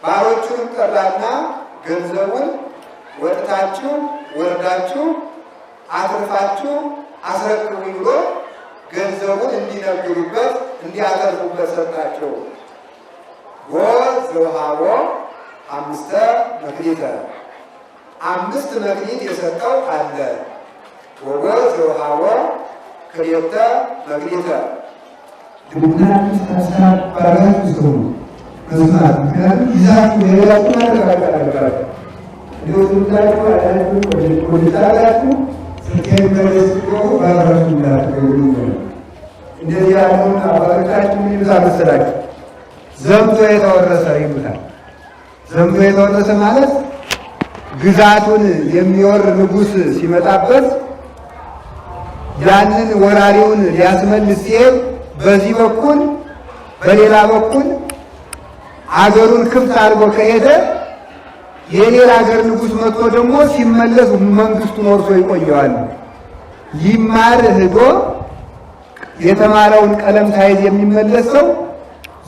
ባሮቹንም ጠራና ገንዘቡን ወጥታችሁ ወርዳችሁ አትርፋችሁ አስረክቡ ብሎ ገንዘቡን እንዲነግሩበት እንዲያተርፉበት ሰጣቸው። ወዘውሃቦ 5 መክሊተ 5 መክሊት የሰጠው አለ። ወዘውሃቦ 2 መክሊተ ድምናችሁ ታሳባራችሁ ሰው መስማት ምክንያቱም ይዛችሁ የሌላችሁ ማረጋገጥ ድምናችሁ አዳችሁ ወደታላችሁ ስልኬን በደስቆ ባራችሁ እንዳትገቡ እንደዚህ ያለውን አባቶቻችን ይብዛ መሰላችሁ። ዘምቶ የተወረሰ ይሉታል። ዘምቶ የተወረሰ ማለት ግዛቱን የሚወር ንጉሥ ሲመጣበት ያንን ወራሪውን ሊያስመልስ ሲሄድ በዚህ በኩል በሌላ በኩል አገሩን ክፍት አድርጎ ከሄደ የሌላ ሀገር ንጉሥ መጥቶ ደግሞ ሲመለስ መንግስቱን ወርሶ ይቆየዋል። ሊማር ሄዶ የተማረውን ቀለም ሳይዝ የሚመለስ ሰው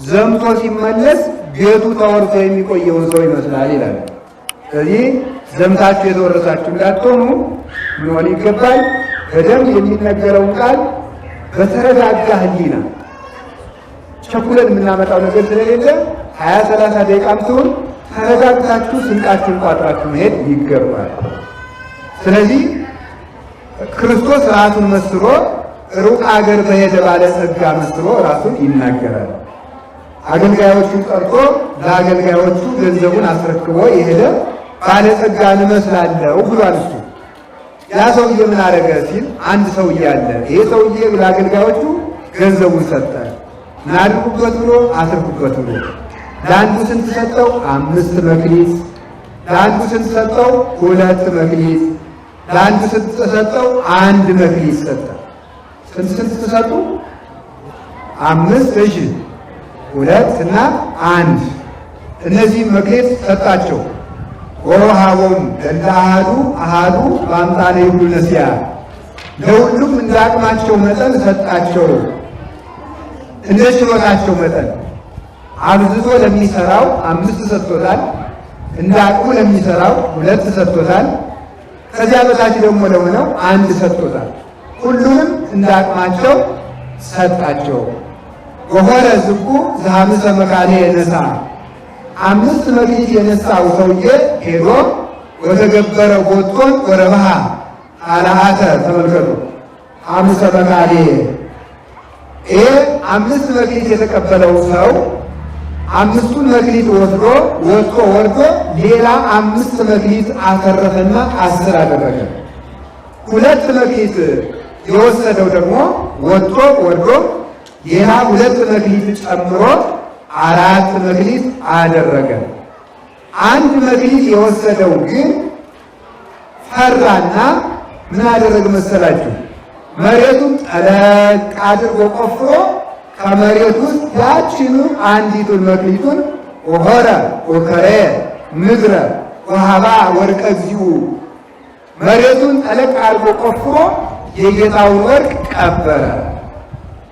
ዘምቶ ሲመለስ ቤቱ ተወርሶ የሚቆየውን ሰው ይመስላል ይላል። ስለዚህ ዘምታችሁ የተወረሳችሁ እንዳትሆኑ ምን ሆነ ይገባል? በደንብ የሚነገረውን ቃል በተረጋጋ ሕሊና ቸኩለን የምናመጣው ነገር ስለሌለ 20-30 ደቂቃም ትሁን ተረጋግታችሁ ስንቃችሁን ቋጥራችሁ መሄድ ይገባል። ስለዚህ ክርስቶስ ራሱን መስሎ ሩቅ አገር በሄደ ባለጸጋ መስሎ ራሱን ይናገራል። አገልጋዮቹን ጠርቶ ለአገልጋዮቹ ገንዘቡን አስረክቦ የሄደ ባለጸጋ እንመስላለሁ ብሏል። እሱ ያ ሰውዬ ምን አደረገ ሲል አንድ ሰውዬ አለ። ይሄ ሰውዬ ለአገልጋዮቹ ገንዘቡን ሰጠ። ናድርጉበት ብሎ አስርኩበት ብሎ ለአንዱ ስንት ሰጠው? 5 መክሊት። ለአንዱ ስንት ሰጠው? 2 መክሊት። ለአንዱ ስንት ሰጠው? 1 መክሊት ሰጠ። ስንት ተሰጡ? 5 እሺ 2 እና 1 እነዚህ መክሊት ሰጣቸው። ወወሃቦሙ ለአሐዱ አሐዱ በአምጣነ ይሁሉ ነሲያ ለሁሉም እንደ አቅማቸው መጠን ሰጣቸው። እንደ ችሎታቸው መጠን አብዝቶ ለሚሰራው 5 ሰጥቶታል። እንደ አቅሙ ለሚሰራው 2 ሰጥቶታል። ከዚያ በታች ደግሞ ለሆነው 1 ሰጥቶታል። ሁሉንም እንደ አቅማቸው ሰጣቸው። ወሆረ ዝቁ ዘሐምሰ መካኔ የነሳ 5 መክሊት የነሳው ሰውዬ ሄዶ ወተገበረ ቦቶን ወረባሃ አላአተ ተመልከቱ። 5 መካኔ ይሄ 5 መክሊት የተቀበለው ሰው 5ቱን መክሊት ወስዶ ወጥቶ ወርዶ ሌላ 5 መክሊት አተረፈና 10 አደረገ። 2 መክሊት የወሰደው ደግሞ ወጥቶ ወርዶ ሌላ 2 መክሊት ጨምሮ 4 መክሊት አደረገ። 1 መክሊት የወሰደው ግን ፈራና ምን አደረገ መሰላችሁ? መሬቱን ጠለቅ አድርጎ ቆፍሮ ከመሬት ውስጥ ያችኑ አንዲቱን መክሊቱን ወሆረ ወከረ ምድረ ወሃባ ወርቀ እግዚኡ መሬቱን ጠለቅ አድርጎ ቆፍሮ የጌታውን ወርቅ ቀበረ።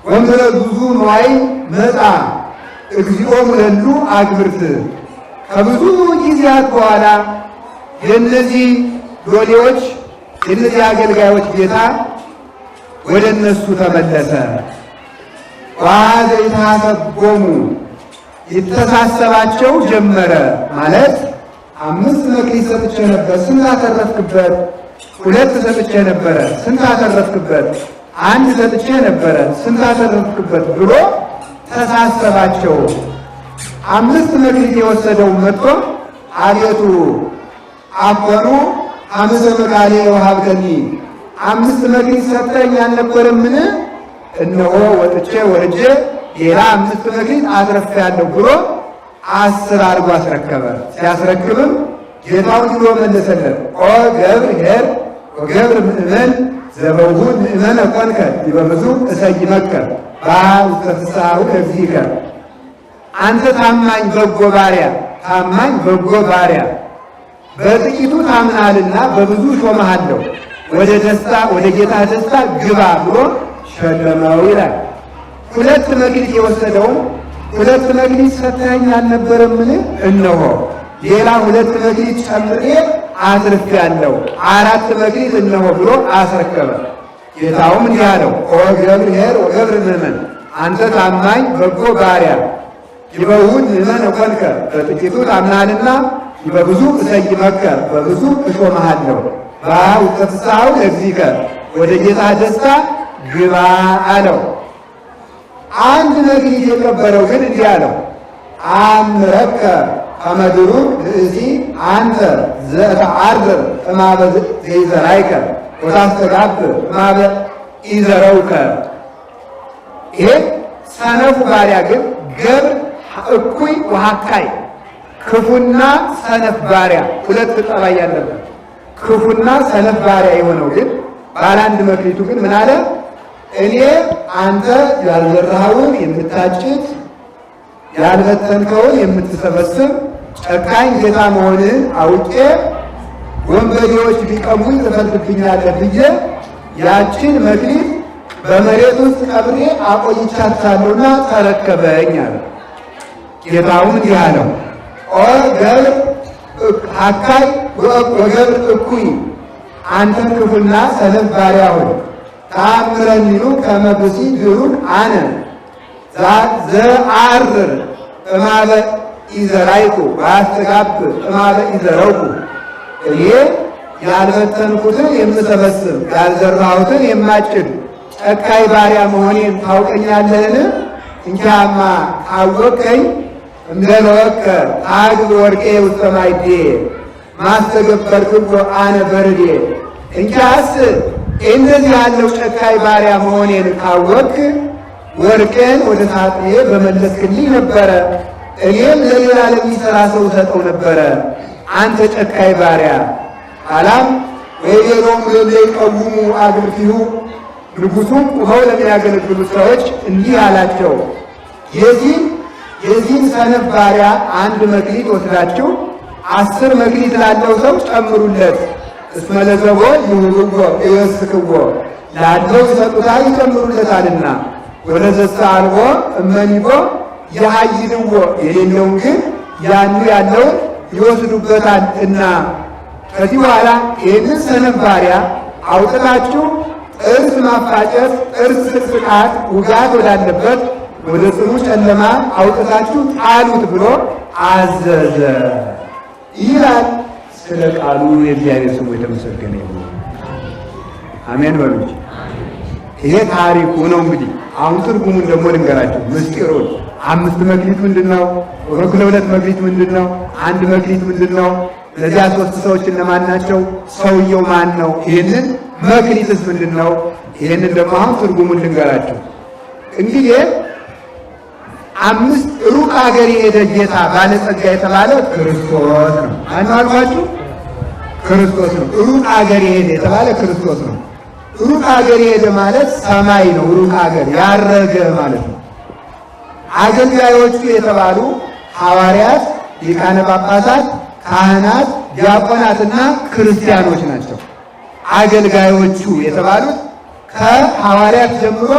ወምድረ ብዙ ንዋይ መጣ እግዚኦሙ ለሉ አግብርት ከብዙ ጊዜያት በኋላ የእነዚህ ሎሌዎች የእነዚህ አገልጋዮች ጌታ ወደ እነሱ ተመለሰ። ወአዘይታሰቦሙ ይተሳሰባቸው ጀመረ። ማለት 5 መክሊት ሰጥቼ ነበር፣ ስንት አተረፍክበት? 2 ሰጥቼ ነበረ፣ ስንት አተረፍክበት? 1 ሰጥቼ ነበረ፣ ስንት አተረፍክበት? ብሎ ተሳሰባቸው። 5 መክሊት የወሰደው መጥቶ አቤቱ አኮኑ 5 መካኔ ወሀብከኒ 5 መክሊት ሰጠኝ አልነበረምን? እነሆ ወጥቼ ወርጄ ሌላ 5 መክሊት አትረፌያለሁ ብሎ 10 አድርጎ አስረከበ። ሲያስረክብም ጌታውን ብሎ መለሰለት። ኦ ገብር ኄር ወገብር ምእመን ዘበውሁድ ምእመነ ኮንከ ይበብዙ እሰይመከ በውስተ ፍስሓሁ ለእግዚእከ። አንተ ታማኝ በጎ ባሪያ፣ ታማኝ በጎ ባሪያ በጥቂቱ ታምናልና በብዙ ሾመሃለሁ፣ ወደ ደስታ ወደ ጌታ ደስታ ግባ ብሎ ሸለመው ይላል። 2 መክሊት የወሰደውን 2 መክሊት ሰጥተኸኝ አልነበረምን? እነሆ ሌላ 2 መክሊት ጨምሬ አትርፌአለሁ፣ 4 መክሊት እነሆ ብሎ አስረከበ። ጌታውም እንዲህ አለው፣ ኦ ገብርኄር ወገብር ምእመን፣ አንተ ታማኝ በጎ ባሪያ ይበውን ምእመን እኮንከ፣ በጥቂቱ ታምናልና በብዙ እሰይመከ፣ በብዙ እሾምሃለሁ። ውስተ ፍሥሓሁ ለእግዚእከ፣ ወደ ጌታ ደስታ ግባ አለው። አንድ መክሊት የቀበረው ግን እንዲህ አለው፣ አምረከ ከመ ድሩክ ብእሲ አንተ ዘተዓርር እማበ ዘይዘራይከ ወታስተጋብእ እማበ ኢዘረውከ። ይሄ ሰነፉ ባሪያ ግን ገብር እኩይ ወሐካይ፣ ክፉና ሰነፍ ባሪያ፣ 2 ጠባይ ያለበት ክፉና ሰነፍ ባሪያ የሆነው ግን ባለ 1 መክሊቱ ግን ምን አለ? እኔ አንተ ያልዘራኸውን የምታጭድ ያልበተንከውን የምትሰበስብ ጨካኝ ጌታ መሆንህን አውቄ ወንበዴዎች ቢቀሙኝ ትፈልግብኛለህ ብዬ ያችን መክሊት በመሬት ውስጥ ቀብሬ አቆይቻታለሁና ተረከበኝ አለ። ጌታውም እንዲህ አለው፣ ኦ ገብር ሐካይ ወገብር እኩይ፣ አንተ ክፉና ሰነፍ ባሪያ ሆይ ተአምረኒኑ ከመ ብእሲ ድሩክ አነ ዘአርር እማበ ኢዘራይኩ ወአስተጋብእ እማበ ኢዘረውኩ። እኔ ያልበተንኩትን የምሰበስብ ያልዘራሁትን የማጭድ ጨካኝ ባሪያ መሆኔን ታውቀኛለህን? እንኪያማ ካወቅከኝ እምደለወከ ታግብ ወርቄ ውስተ ማይዴ ማስተገበርክቦ አነ በርዴ። እንኪያስ እንደዚህ ያለው ጨካኝ ባሪያ መሆኔን ካወቅክ ወርቄን ወደ ሳጥኔ በመለስክልኝ ነበረ፣ እኔም ለሌላ ለሚሰራ ሰው ሰጠው ነበረ። አንተ ጨካኝ ባሪያ ኋላም ወይቤሎሙ ለእለ ይቀውሙ አግብርቲሁ፣ ንጉሡም ቁመው ለሚያገለግሉ ሰዎች እንዲህ አላቸው፣ የዚህን ሰነፍ ባሪያ 1 መክሊት ወስዳችሁ 10 መክሊት ላለው ሰው ጨምሩለት። እስመ ለዘቦ ይሁብዎ ይወስክዎ፣ ላለው ይሰጡታል ይጨምሩለታልና፣ ወለዘሰ አልቦ እመኒቦ ያሃይልዎ፣ የሌለውን ግን ያኑ ያለውን ይወስዱበታል እና። ከዚህ በኋላ ይህንን ሰነፍ ባሪያ አውጥታችሁ ጥርስ ማፋጨት፣ ጥርስ ስቅስቃት፣ ውጋት ወዳለበት ወደ ጽኑ ጨለማ አውጥታችሁ ጣሉት ብሎ አዘዘ ይላል። ስለ ቃሉ የእግዚአብሔር ስሙ የተመሰገነ ይሁን። አሜን በሉ። ይሄ ታሪኩ ነው። እንግዲህ አሁን ትርጉሙን ደግሞ ልንገራችሁ፣ ምስጢሩን። 5 መክሊት ምንድን ነው? 2 መክሊት ምንድን ነው? 1 መክሊት ምንድን ነው? እነዚያ 3 ሰዎች እነማን ናቸው? ሰውየው ማን ነው? ይህንን መክሊትስ ምንድን ነው? ይህንን ደግሞ አሁን ትርጉሙን ልንገራችሁ። እንግዲህ 5 ሩቅ ሀገር የሄደ ጌታ ባለጸጋ የተባለ ክርስቶስ ነው። ማን አልኳችሁ? ክርስቶስ ነው። ሩቅ ሀገር የሄደ የተባለ ክርስቶስ ነው። ሩቅ ሀገር የሄደ ማለት ሰማይ ነው። ሩቅ ሀገር ያረገ ማለት ነው። አገልጋዮቹ የተባሉ ሐዋርያት፣ ሊቃነ ጳጳሳት፣ ካህናት፣ ዲያቆናትና ክርስቲያኖች ናቸው። አገልጋዮቹ የተባሉት ከሐዋርያት ጀምሮ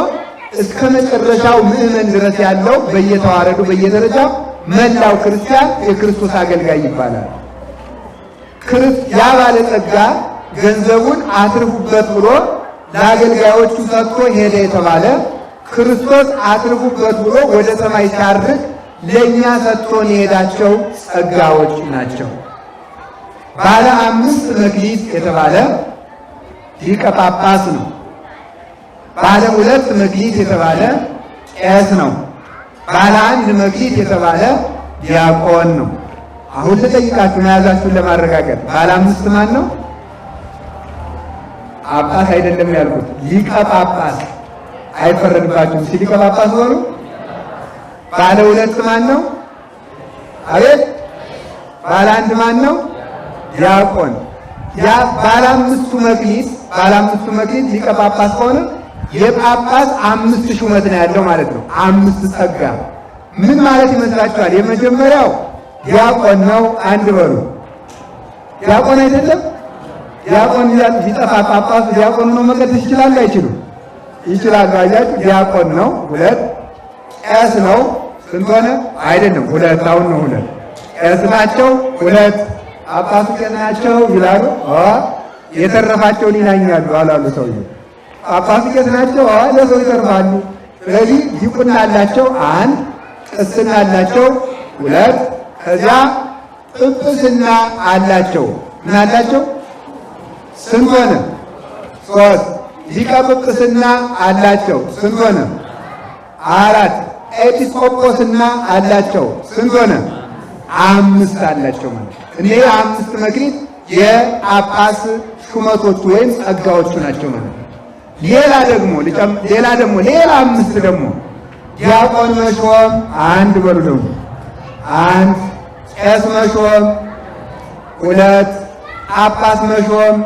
እስከ መጨረሻው ምዕመን ድረስ ያለው በየተዋረዱ በየደረጃው መላው ክርስቲያን የክርስቶስ አገልጋይ ይባላል። ያ ባለጸጋ ገንዘቡን አትርፉበት ብሎ ለአገልጋዮቹ ሰጥቶ ሄደ የተባለ ክርስቶስ አትርፉበት ብሎ ወደ ሰማይ ሲያርግ ለእኛ ሰጥቶን የሄዳቸው ጸጋዎች ናቸው። ባለ 5 መክሊት የተባለ ሊቀ ጳጳስ ነው። ባለ 2 መክሊት የተባለ ቄስ ነው። ባለ 1 መክሊት የተባለ ዲያቆን ነው። አሁን ልጠይቃችሁ መያዛችሁን ለማረጋገጥ ባለ 5 ማን ነው? ጳጳስ አይደለም ያልኩት፣ ሊቀ ጳጳስ። አይፈረድባችሁም። ሊቀ ጳጳስ ሆኑ። ባለ 2 ማን ነው? አቤት። ባለ 1 ማን ነው? ዲያቆን። ያ ባለ 5ቱ መክሊት ሊቀ ጳጳስ ከሆነ የጳጳስ 5 ሹመት ነው ያለው ማለት ነው። 5 ጸጋ ምን ማለት ይመስላችኋል? የመጀመሪያው ዲያቆን ነው። አንድ በሉ። ዲያቆን አይደለም? ዲያቆን ቢጠፋ ጳጳሱ ዲያቆን ነው መቀደስ ይችላል አይችሉም? ይችላሉ። አያችሁ፣ ዲያቆን ነው። 2 ቄስ ነው። ስንት ሆነ? አይደለም ሁለት። አሁን ነው ሁለት። ቄስ ናቸው ሁለት፣ ጳጳሱ ቄስ ናቸው ይላሉ። የተረፋቸውን ይናኛሉ አላሉ ሰውዬው። ጳጳሱ ቄስ ናቸው ለሰው ይተርፋሉ። ስለዚህ ዲቁና አላቸው አንድ፣ ቅስና አላቸው ሁለት፣ ከዚያ ጵጵስና አላቸው። ምን አላቸው? ስንት ሆነ? ሶስት። ሊቀ ጵጵስና አላቸው። ስንት ሆነ? አራት። ኤጲስቆጶስና አላቸው። ስንት ሆነ? አምስት አላቸው ማለት እነዚህ አምስት መክሊት የጳጳስ ሹመቶቹ ወይም ጸጋዎቹ ናቸው ማለት ነው። ሌላ አምስት ደግሞ ዲያቆን መሾም አንድ በሉ ደግሞ አንድ፣ ቄስ መሾም ሁለት፣ ጳጳስ መሾም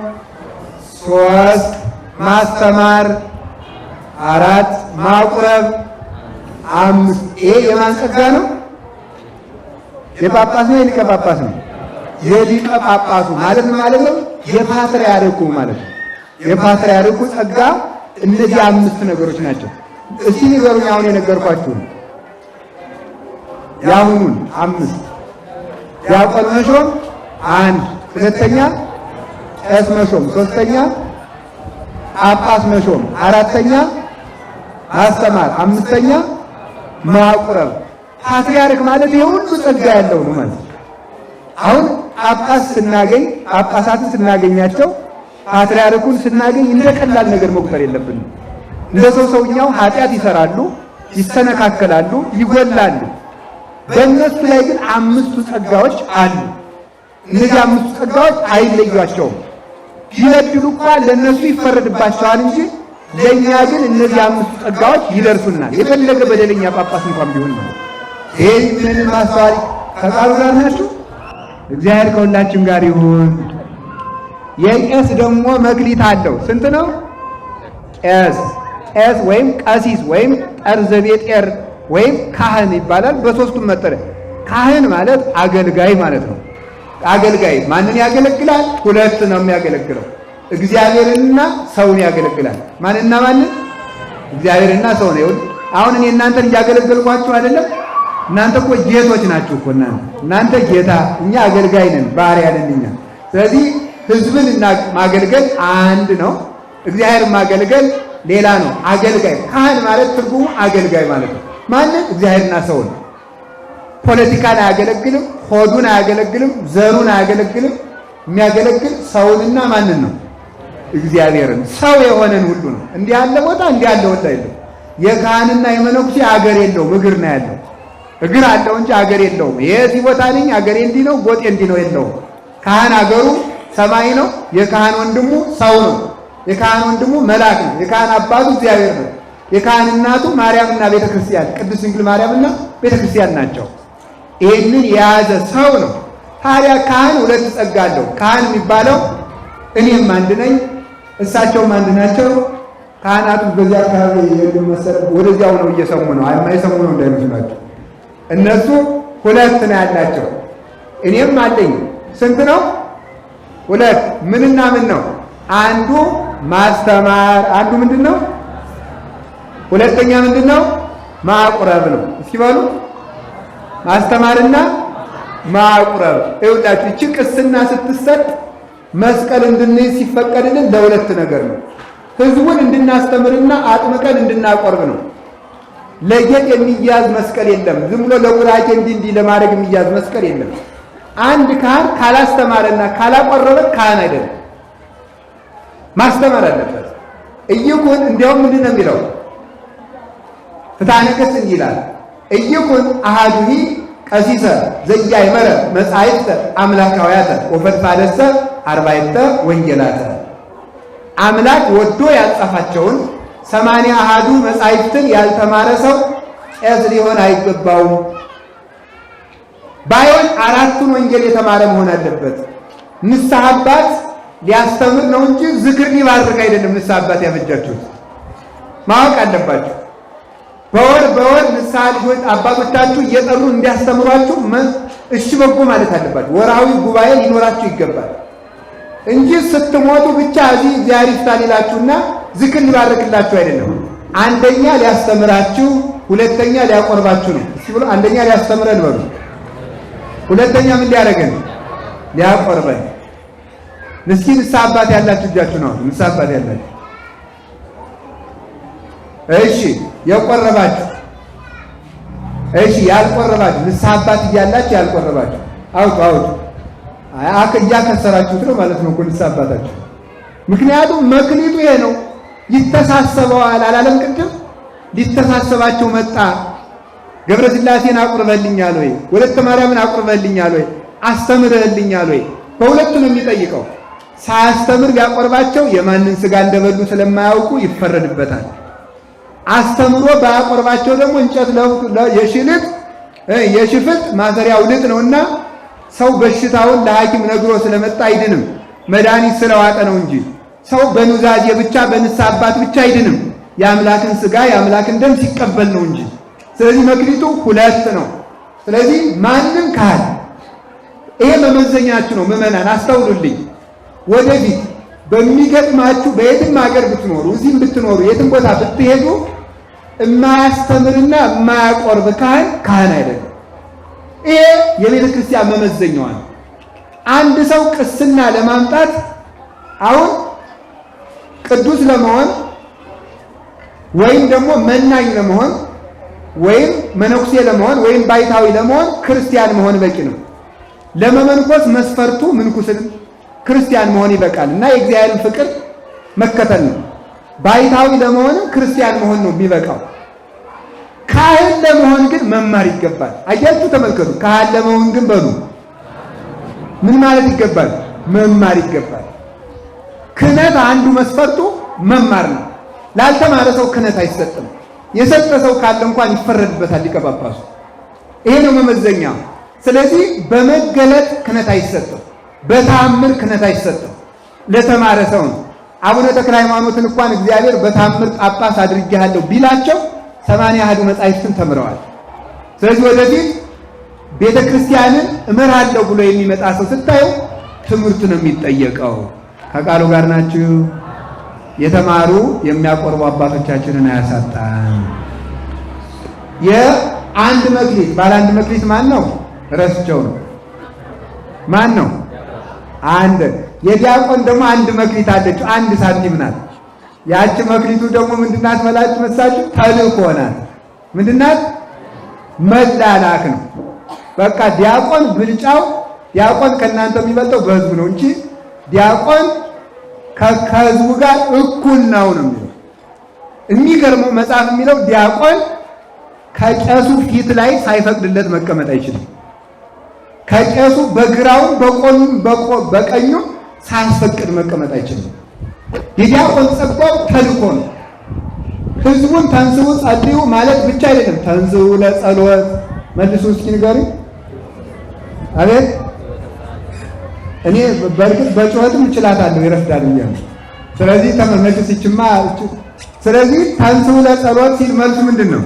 ሶስት፣ ማስተማር አራት፣ ማቁረብ አምስት። ይሄ የማን ጸጋ ነው? የጳጳስ ነው የሊቀ ጳጳስ ነው? የሊቀ ጳጳሱ ማለት ማለት ነው የፓትርያርኩ ማለት ነው። የፓትርያርኩ ጸጋ እነዚህ አምስት ነገሮች ናቸው። እስቲ ንገሩኝ አሁን የነገርኳችሁ ያሁኑን አምስት። ዲያቆን መሾም አንድ፣ ሁለተኛ ቄስ መሾም ሶስተኛ፣ ጳጳስ መሾም አራተኛ፣ ማስተማር አምስተኛ፣ ማቁረብ። ፓትርያርክ ማለት የሁሉ ጸጋ ያለው ነው ማለት ነው። አሁን ጳጳስ ስናገኝ ጳጳሳትን ስናገኛቸው ፓትርያርኩን ስናገኝ እንደ ቀላል ነገር መቁጠር የለብንም። እንደ ሰውኛው ኃጢአት ይሰራሉ፣ ይሰነካከላሉ፣ ይጎላሉ። በእነሱ ላይ ግን አምስቱ ጸጋዎች አሉ። እነዚህ አምስቱ ጸጋዎች አይለዩአቸውም። ቢበድሉ እንኳን ለእነሱ ይፈረድባቸዋል እንጂ ለእኛ ግን እነዚህ አምስቱ ጸጋዎች ይደርሱናል። የፈለገ በደለኛ ጳጳስ እንኳን ቢሆን ማለት ይህንን ማስተዋል ከቃሉ ጋር ናችሁ። እግዚአብሔር ከሁላችን ጋር ይሁን። የቄስ ደግሞ መክሊት አለው። ስንት ነው? ቄስ ወይም ቀሲስ ወይም ጠርዘቤጤር ወይም ካህን ይባላል። በሶስቱም መጠሪያ። ካህን ማለት አገልጋይ ማለት ነው። አገልጋይ ማንን ያገለግላል? ሁለት ነው የሚያገለግለው። እግዚአብሔርንና ሰውን ያገለግላል። ማንና ማንን? እግዚአብሔርና ሰው ነው። አሁን እኔ እናንተን እያገለገልኳችሁ አይደለም? እናንተ እኮ ጌቶች ናችሁ እኮ እናንተ ጌታ፣ እኛ አገልጋይ ነን፣ ባሪያ ነን እኛ። ስለዚህ ሕዝብን ማገልገል አንድ ነው፣ እግዚአብሔር ማገልገል ሌላ ነው። አገልጋይ ካህን ማለት ትርጉሙ አገልጋይ ማለት ነው። ማንን? እግዚአብሔርና ሰውን። ፖለቲካን አያገለግልም፣ ሆዱን አያገለግልም፣ ዘሩን አያገለግልም። የሚያገለግል ሰውንና ማንን ነው? እግዚአብሔርን። ሰው የሆነን ሁሉ ነው። እንዲህ ያለ ቦታ እንዲህ ያለ ቦታ የለም። የካህንና የመነኩሴ አገር የለውም፣ እግር ነው ያለው። እግር አለው እንጂ አገር የለውም። የዚህ ቦታ ነኝ አገሬ እንዲህ ነው ጎጤ እንዲህ ነው የለውም። ካህን አገሩ ሰማይ ነው። የካህን ወንድሙ ሰው ነው። የካህን ወንድሙ መልአክ ነው። የካህን አባቱ እግዚአብሔር ነው። የካህን እናቱ ማርያምና ቤተክርስቲያን ቅድስት ድንግል ማርያምና ቤተክርስቲያን ናቸው። ይህንን የያዘ ሰው ነው። ታዲያ ካህን ሁለት ጸጋ አለው። ካህን የሚባለው እኔም አንድ ነኝ፣ እሳቸውም አንድ ናቸው። ካህናቱ በዚያ አካባቢ የሉም መሰለኝ፣ ወደዚያው ነው እየሰሙ ነው። የማይሰሙ ነው እንዳይመስላችሁ። እነሱ ሁለት ነው ያላቸው፣ እኔም አለኝ። ስንት ነው? ሁለት። ምንና ምን ነው? አንዱ ማስተማር፣ አንዱ ምንድን ነው? ሁለተኛ ምንድን ነው? ማቁረብ ነው። እስኪ በሉ ማስተማርና ማቁረብ። ይኸውላችሁ እቺ ቅስና ስትሰጥ መስቀል እንድንይዝ ሲፈቀድልን ለሁለት ነገር ነው። ህዝቡን እንድናስተምርና አጥምቀን እንድናቆርብ ነው። ለጌጥ የሚያዝ መስቀል የለም። ዝም ብሎ ለውራጌ እንዲህ ለማድረግ የሚያዝ መስቀል የለም። አንድ ካህን ካላስተማረና ካላቆረበ ካህን አይደለም። ማስተማር አለበት። እይኩን እንዲያውም ምንድን ነው የሚለው? ፍትሐ ነገሥት እንዲህ ይላል፣ እይኩን አሐዱሂ ቀሲሰ ዘኢያእመረ መጻሕፍተ አምላካውያተ ወፈድፋደሰ አርባዕተ ወንጌላተ። አምላክ ወዶ ያጻፋቸውን 81 መጻሕፍትን ያልተማረ ሰው ቄስ ሊሆን አይገባውም። ባይሆን 4ቱን ወንጌል የተማረ መሆን አለበት። ንስሐ አባት ሊያስተምር ነው እንጂ ዝክር ሊባርክ አይደለም። ንስሐ አባት ያበጃችሁት ማወቅ አለባችሁ። በወር ንስሐ ልጆች አባቶቻችሁ እየጠሩ እንዲያስተምሯችሁ እሺ በጎ ማለት አለባችሁ። ወርሃዊ ጉባኤ ሊኖራችሁ ይገባል እንጂ ስትሞቱ ብቻ እዚህ እግዚአብሔር ይፍታ ሊላችሁና ዝክር ሊባርክላችሁ አይደለም። አንደኛ ሊያስተምራችሁ፣ ሁለተኛ ሊያቆርባችሁ ነው። እስኪ ብሎ አንደኛ ሊያስተምረን በሉ፣ ሁለተኛ ምን ሊያደርገን? ሊያቆርበን። እስኪ ንስሐ አባት ያላችሁ እጃችሁ ነው። ንስሐ አባት ያላችሁ እሺ፣ የቆረባችሁ እሺ፣ ያልቆረባችሁ ንስሐ አባት እያላችሁ ያልቆረባችሁ አውጡ አውጡ። እያከሰራችሁት ነው ማለት ነው እኮ ንስሐ አባታችሁ። ምክንያቱም መክሊቱ ይሄ ነው። ይተሳሰበዋል አላለም? ቅድም ሊተሳሰባቸው መጣ። ገብረ ሥላሴን አቁርበልኛል ወይ? ወለተ ማርያምን አቁርበልኛል ወይ? አስተምረህልኛል ወይ? በሁለቱ ነው የሚጠይቀው። ሳያስተምር ቢያቆርባቸው የማንን ሥጋ እንደበሉ ስለማያውቁ ይፈረድበታል። አስተምሮ ባያቆርባቸው ደግሞ እንጨት የሽልጥ የሽፍጥ ማሰሪያው ልጥ ነውና ሰው በሽታውን ለሐኪም ነግሮ ስለመጣ አይድንም። መድኃኒት ስለዋጠ ነው እንጂ ሰው በኑዛዜ ብቻ በንስሐ አባት ብቻ አይድንም። የአምላክን ሥጋ የአምላክን ደም ሲቀበል ነው እንጂ። ስለዚህ መክሊቱ ሁለት ነው። ስለዚህ ማንም ካህን ይሄ መመዘኛችሁ ነው። ምዕመናን አስተውሉልኝ። ወደፊት በሚገጥማችሁ በየትም ሀገር ብትኖሩ፣ እዚህም ብትኖሩ፣ የትም ቦታ ብትሄዱ የማያስተምርና የማያቆርብ ካህን አይደለም። ይሄ የቤተ ክርስቲያን መመዘኛዋ ነው። አንድ ሰው ቅስና ለማምጣት አሁን ቅዱስ ለመሆን ወይም ደግሞ መናኝ ለመሆን ወይም መነኩሴ ለመሆን ወይም ባይታዊ ለመሆን ክርስቲያን መሆን በቂ ነው። ለመመንኮስ መስፈርቱ ምንኩስን ክርስቲያን መሆን ይበቃል እና የእግዚአብሔርን ፍቅር መከተል ነው። ባይታዊ ለመሆንም ክርስቲያን መሆን ነው የሚበቃው። ካህን ለመሆን ግን መማር ይገባል። አያችሁ፣ ተመልከቱ። ካህን ለመሆን ግን በሉ ምን ማለት ይገባል? መማር ይገባል። ክህነት አንዱ መስፈርቱ መማር ነው። ላልተማረ ሰው ክህነት አይሰጥም። የሰጠ ሰው ካለ እንኳን ይፈረድበታል ሊቀ ጳጳሱ። ይሄ ነው መመዘኛ። ስለዚህ በመገለጥ ክህነት አይሰጥም፣ በተአምር ክህነት አይሰጥም። ለተማረ ሰው ነው። አቡነ ተክለ ሃይማኖትን እንኳን እግዚአብሔር በተአምር ጳጳስ አድርጌሃለሁ ቢላቸው 80 መጻሕፍትን ተምረዋል። ስለዚህ ወደፊት ቤተ ክርስቲያንን እመራለሁ ብሎ የሚመጣ ሰው ስታዩ ትምህርት ነው የሚጠየቀው። ከቃሉ ጋር ናችሁ። የተማሩ የሚያቆርቡ አባቶቻችንን አያሳጣን። የአንድ መክሊት ባለ አንድ መክሊት ማን ነው? ረስቸው ነው። ማን ነው? አንድ። የዲያቆን ደግሞ አንድ መክሊት አለችው፣ አንድ ሳንቲም ናት። ያቺ መክሊቱ ደግሞ ምንድናት መሳችሁ? ተልእኮ ናት። ምንድናት? መላላክ ነው። በቃ ዲያቆን ብልጫው ዲያቆን ከእናንተ የሚበልጠው በሕዝቡ ነው እንጂ ዲያቆን ከሕዝቡ ጋር እኩል ነው የሚለው። የሚገርመው መጽሐፍ የሚለው ዲያቆን ከቄሱ ፊት ላይ ሳይፈቅድለት መቀመጥ አይችልም። ከቄሱ በግራውም በቀኙም ሳያስፈቅድ መቀመጥ አይችልም። የዲያቆን ጸጋው ተልእኮ ነው። ሕዝቡን ተንሥኡ ጸልዩ ማለት ብቻ አይደለም። ተንሥኡ ለጸሎት መልሱ እስኪ ንገሩኝ። አቤት እኔ በእርግጥ በጩኸትም እችላታለሁ ይረፍዳል ብያለሁ። ስለዚህ ተመልከቱ ሲችማ። ስለዚህ ተንሥኡ ለጸሎት ሲል መልሱ ምንድን ነው?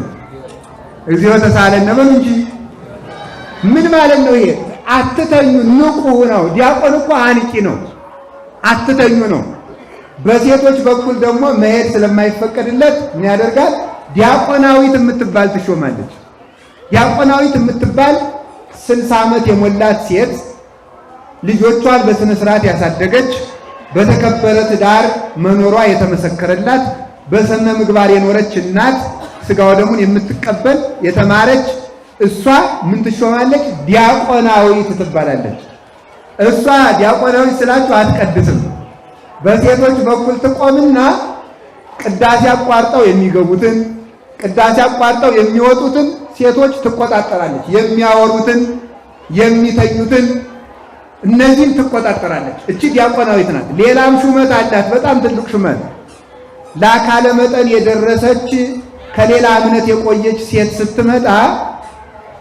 እግዚኦ ተሳለነ በሉ እንጂ። ምን ማለት ነው ይሄ? አትተኙ ንቁ ነው። ዲያቆን እኮ አንቂ ነው፣ አትተኙ ነው። በሴቶች በኩል ደግሞ መሄድ ስለማይፈቀድለት ምን ያደርጋል? ዲያቆናዊት የምትባል ትሾማለች። ዲያቆናዊት የምትባል 60 ዓመት የሞላት ሴት ልጆቿን በስነ ስርዓት ያሳደገች በተከበረ ትዳር መኖሯ የተመሰከረላት በሰነ ምግባር የኖረች እናት ስጋው ደሙን የምትቀበል የተማረች እሷ ምን ትሾማለች? ዲያቆናዊት ትባላለች። እሷ ዲያቆናዊት ስላችሁ አትቀድስም። በሴቶች በኩል ትቆምና ቅዳሴ አቋርጠው የሚገቡትን ቅዳሴ አቋርጠው የሚወጡትን ሴቶች ትቆጣጠራለች። የሚያወሩትን የሚተኙትን እነዚህን ትቆጣጠራለች። እቺ ዲያቆናዊት ናት። ሌላም ሹመት አላት፣ በጣም ትልቅ ሹመት። ለአካለ መጠን የደረሰች ከሌላ እምነት የቆየች ሴት ስትመጣ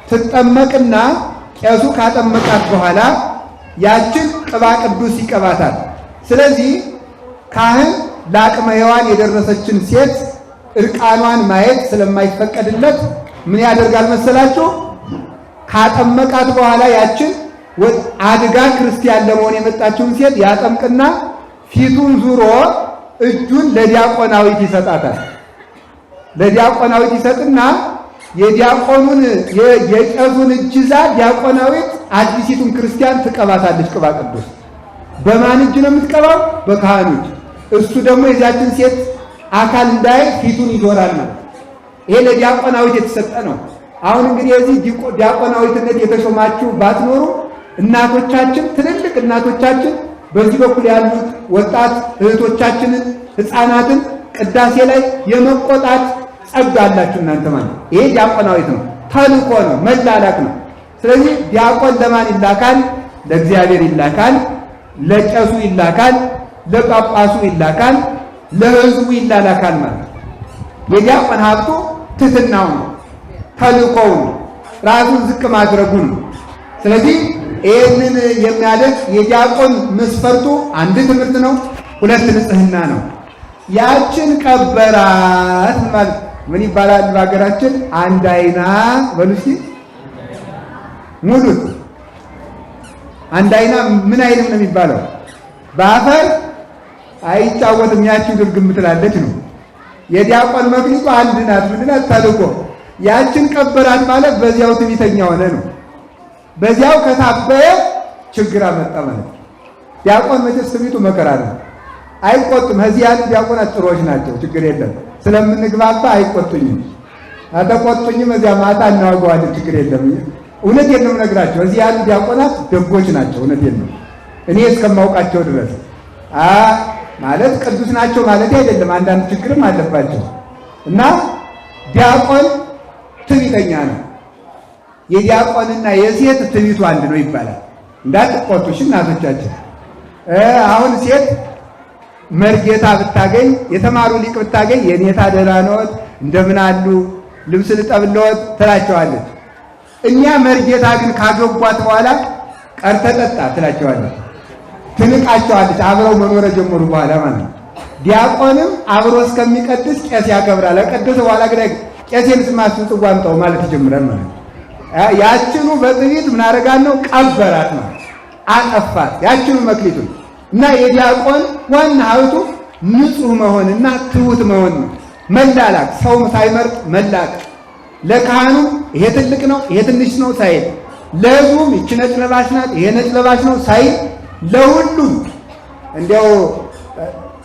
ትጠመቅና ቄሱ ካጠመቃት በኋላ ያችን ቅባ ቅዱስ ይቀባታል። ስለዚህ ካህን ለአቅመ ሔዋን የደረሰችን ሴት እርቃኗን ማየት ስለማይፈቀድለት ምን ያደርጋል መሰላችሁ? ካጠመቃት በኋላ ያችን አድጋ ክርስቲያን ለመሆን የመጣችውን ሴት ያጠምቅና ፊቱን ዙሮ እጁን ለዲያቆናዊት ይሰጣታል። ለዲያቆናዊት ይሰጥና የዲያቆኑን የቄሱን እጅ ይዛ ዲያቆናዊት አዲሲቱን ክርስቲያን ትቀባታለች። ቅባ ቅዱስ በማን እጅ ነው የምትቀባው? በካህኑ እጅ። እሱ ደግሞ የዚያችን ሴት አካል እንዳይ ፊቱን ይዞራል ማለት። ይሄ ለዲያቆናዊት የተሰጠ ነው። አሁን እንግዲህ የዚህ ዲያቆናዊትነት የተሾማችሁ ባትኖሩ እናቶቻችን፣ ትልልቅ እናቶቻችን በዚህ በኩል ያሉት ወጣት እህቶቻችንን ሕፃናትን ቅዳሴ ላይ የመቆጣት ጸጋ አላችሁ እናንተ ማለት። ይሄ ዲያቆናዊት ነው፣ ተልእኮ ነው፣ መላላክ ነው። ስለዚህ ዲያቆን ለማን ይላካል? ለእግዚአብሔር ይላካል፣ ለቄሱ ይላካል፣ ለጳጳሱ ይላካል፣ ለሕዝቡ ይላላካል ማለት። የዲያቆን ሀብቱ ትሕትናው ነው፣ ተልእኮው ነው፣ ራሱን ዝቅ ማድረጉ ነው። ስለዚህ ይህንን የሚያደርግ የዲያቆን መስፈርቱ አንድ ትምህርት ነው፣ ሁለት ንጽሕና ነው። ያችን ቀበራት ማለት ምን ይባላል በሀገራችን? አንድ አይና በሉሲ ሙሉት። አንድ አይና ምን አይልም ነው የሚባለው? በአፈር አይጫወትም ያቺው ድርግም ትላለች ነው። የዲያቆን መክሊቱ አንድ ናት። ምንድን ናት? ተልእኮ። ያችን ቀበራት ማለት በዚያው ትዕቢተኛ ሆነ ነው። በዚያው ከታበየ ችግር አመጣ ማለት። ዲያቆን መቼስ ትዕቢቱ መከራ ነው። አይቆጡም። እዚህ ያሉ ዲያቆናት ጥሩዎች ናቸው፣ ችግር የለም ስለምንግባባ አይቆጡኝም። አተቆጡኝም እዚያ ማታ እናወገዋለን፣ ችግር የለም። እውነቴን ነው የምነግራቸው። እዚህ ያሉ ዲያቆናት ደጎች ናቸው። እውነቴን ነው እኔ እስከማውቃቸው ድረስ ማለት ቅዱስ ናቸው ማለት አይደለም። አንዳንድ ችግርም አለባቸው እና ዲያቆን ትዕቢተኛ ነው። የዲያቆንና የሴት ትዕቢቱ አንድ ነው ይባላል። እንዳትቆጡሽ እናቶቻችን። አሁን ሴት መርጌታ ብታገኝ የተማሩ ሊቅ ብታገኝ የኔታ ደህና ነዎት እንደምን አሉ ልብስ ልጠብልዎት ትላቸዋለች። እኛ መርጌታ ግን ካገቧት በኋላ ቀርተ ጠጣ ትላቸዋለች፣ ትንቃቸዋለች። አብረው መኖር ጀመሩ በኋላ ማለት ነው። ዲያቆንም አብሮ እስከሚቀድስ ቄስ ያከብራል። ቀደሰ በኋላ ግን ቄሴን ስማሱ ጽዋምጠው ማለት ይጀምራል ማለት ነው። ያችኑ በጥቢት ምን አደረጋት ነው? ቀበራት ማለት አጠፋት ያችኑ መክሊቱን። እና የዲያቆን ዋና ሀብቱ ንጹህ መሆንና ትሁት መሆን ነው። መላላክ፣ ሰውም ሳይመርጥ መላክ። ለካህኑ ይሄ ትልቅ ነው ይሄ ትንሽ ነው ሳይል፣ ለሕዝቡም ይቺ ነጭ ለባሽ ናት ይሄ ነጭ ለባሽ ነው ሳይል፣ ለሁሉም እንዲያው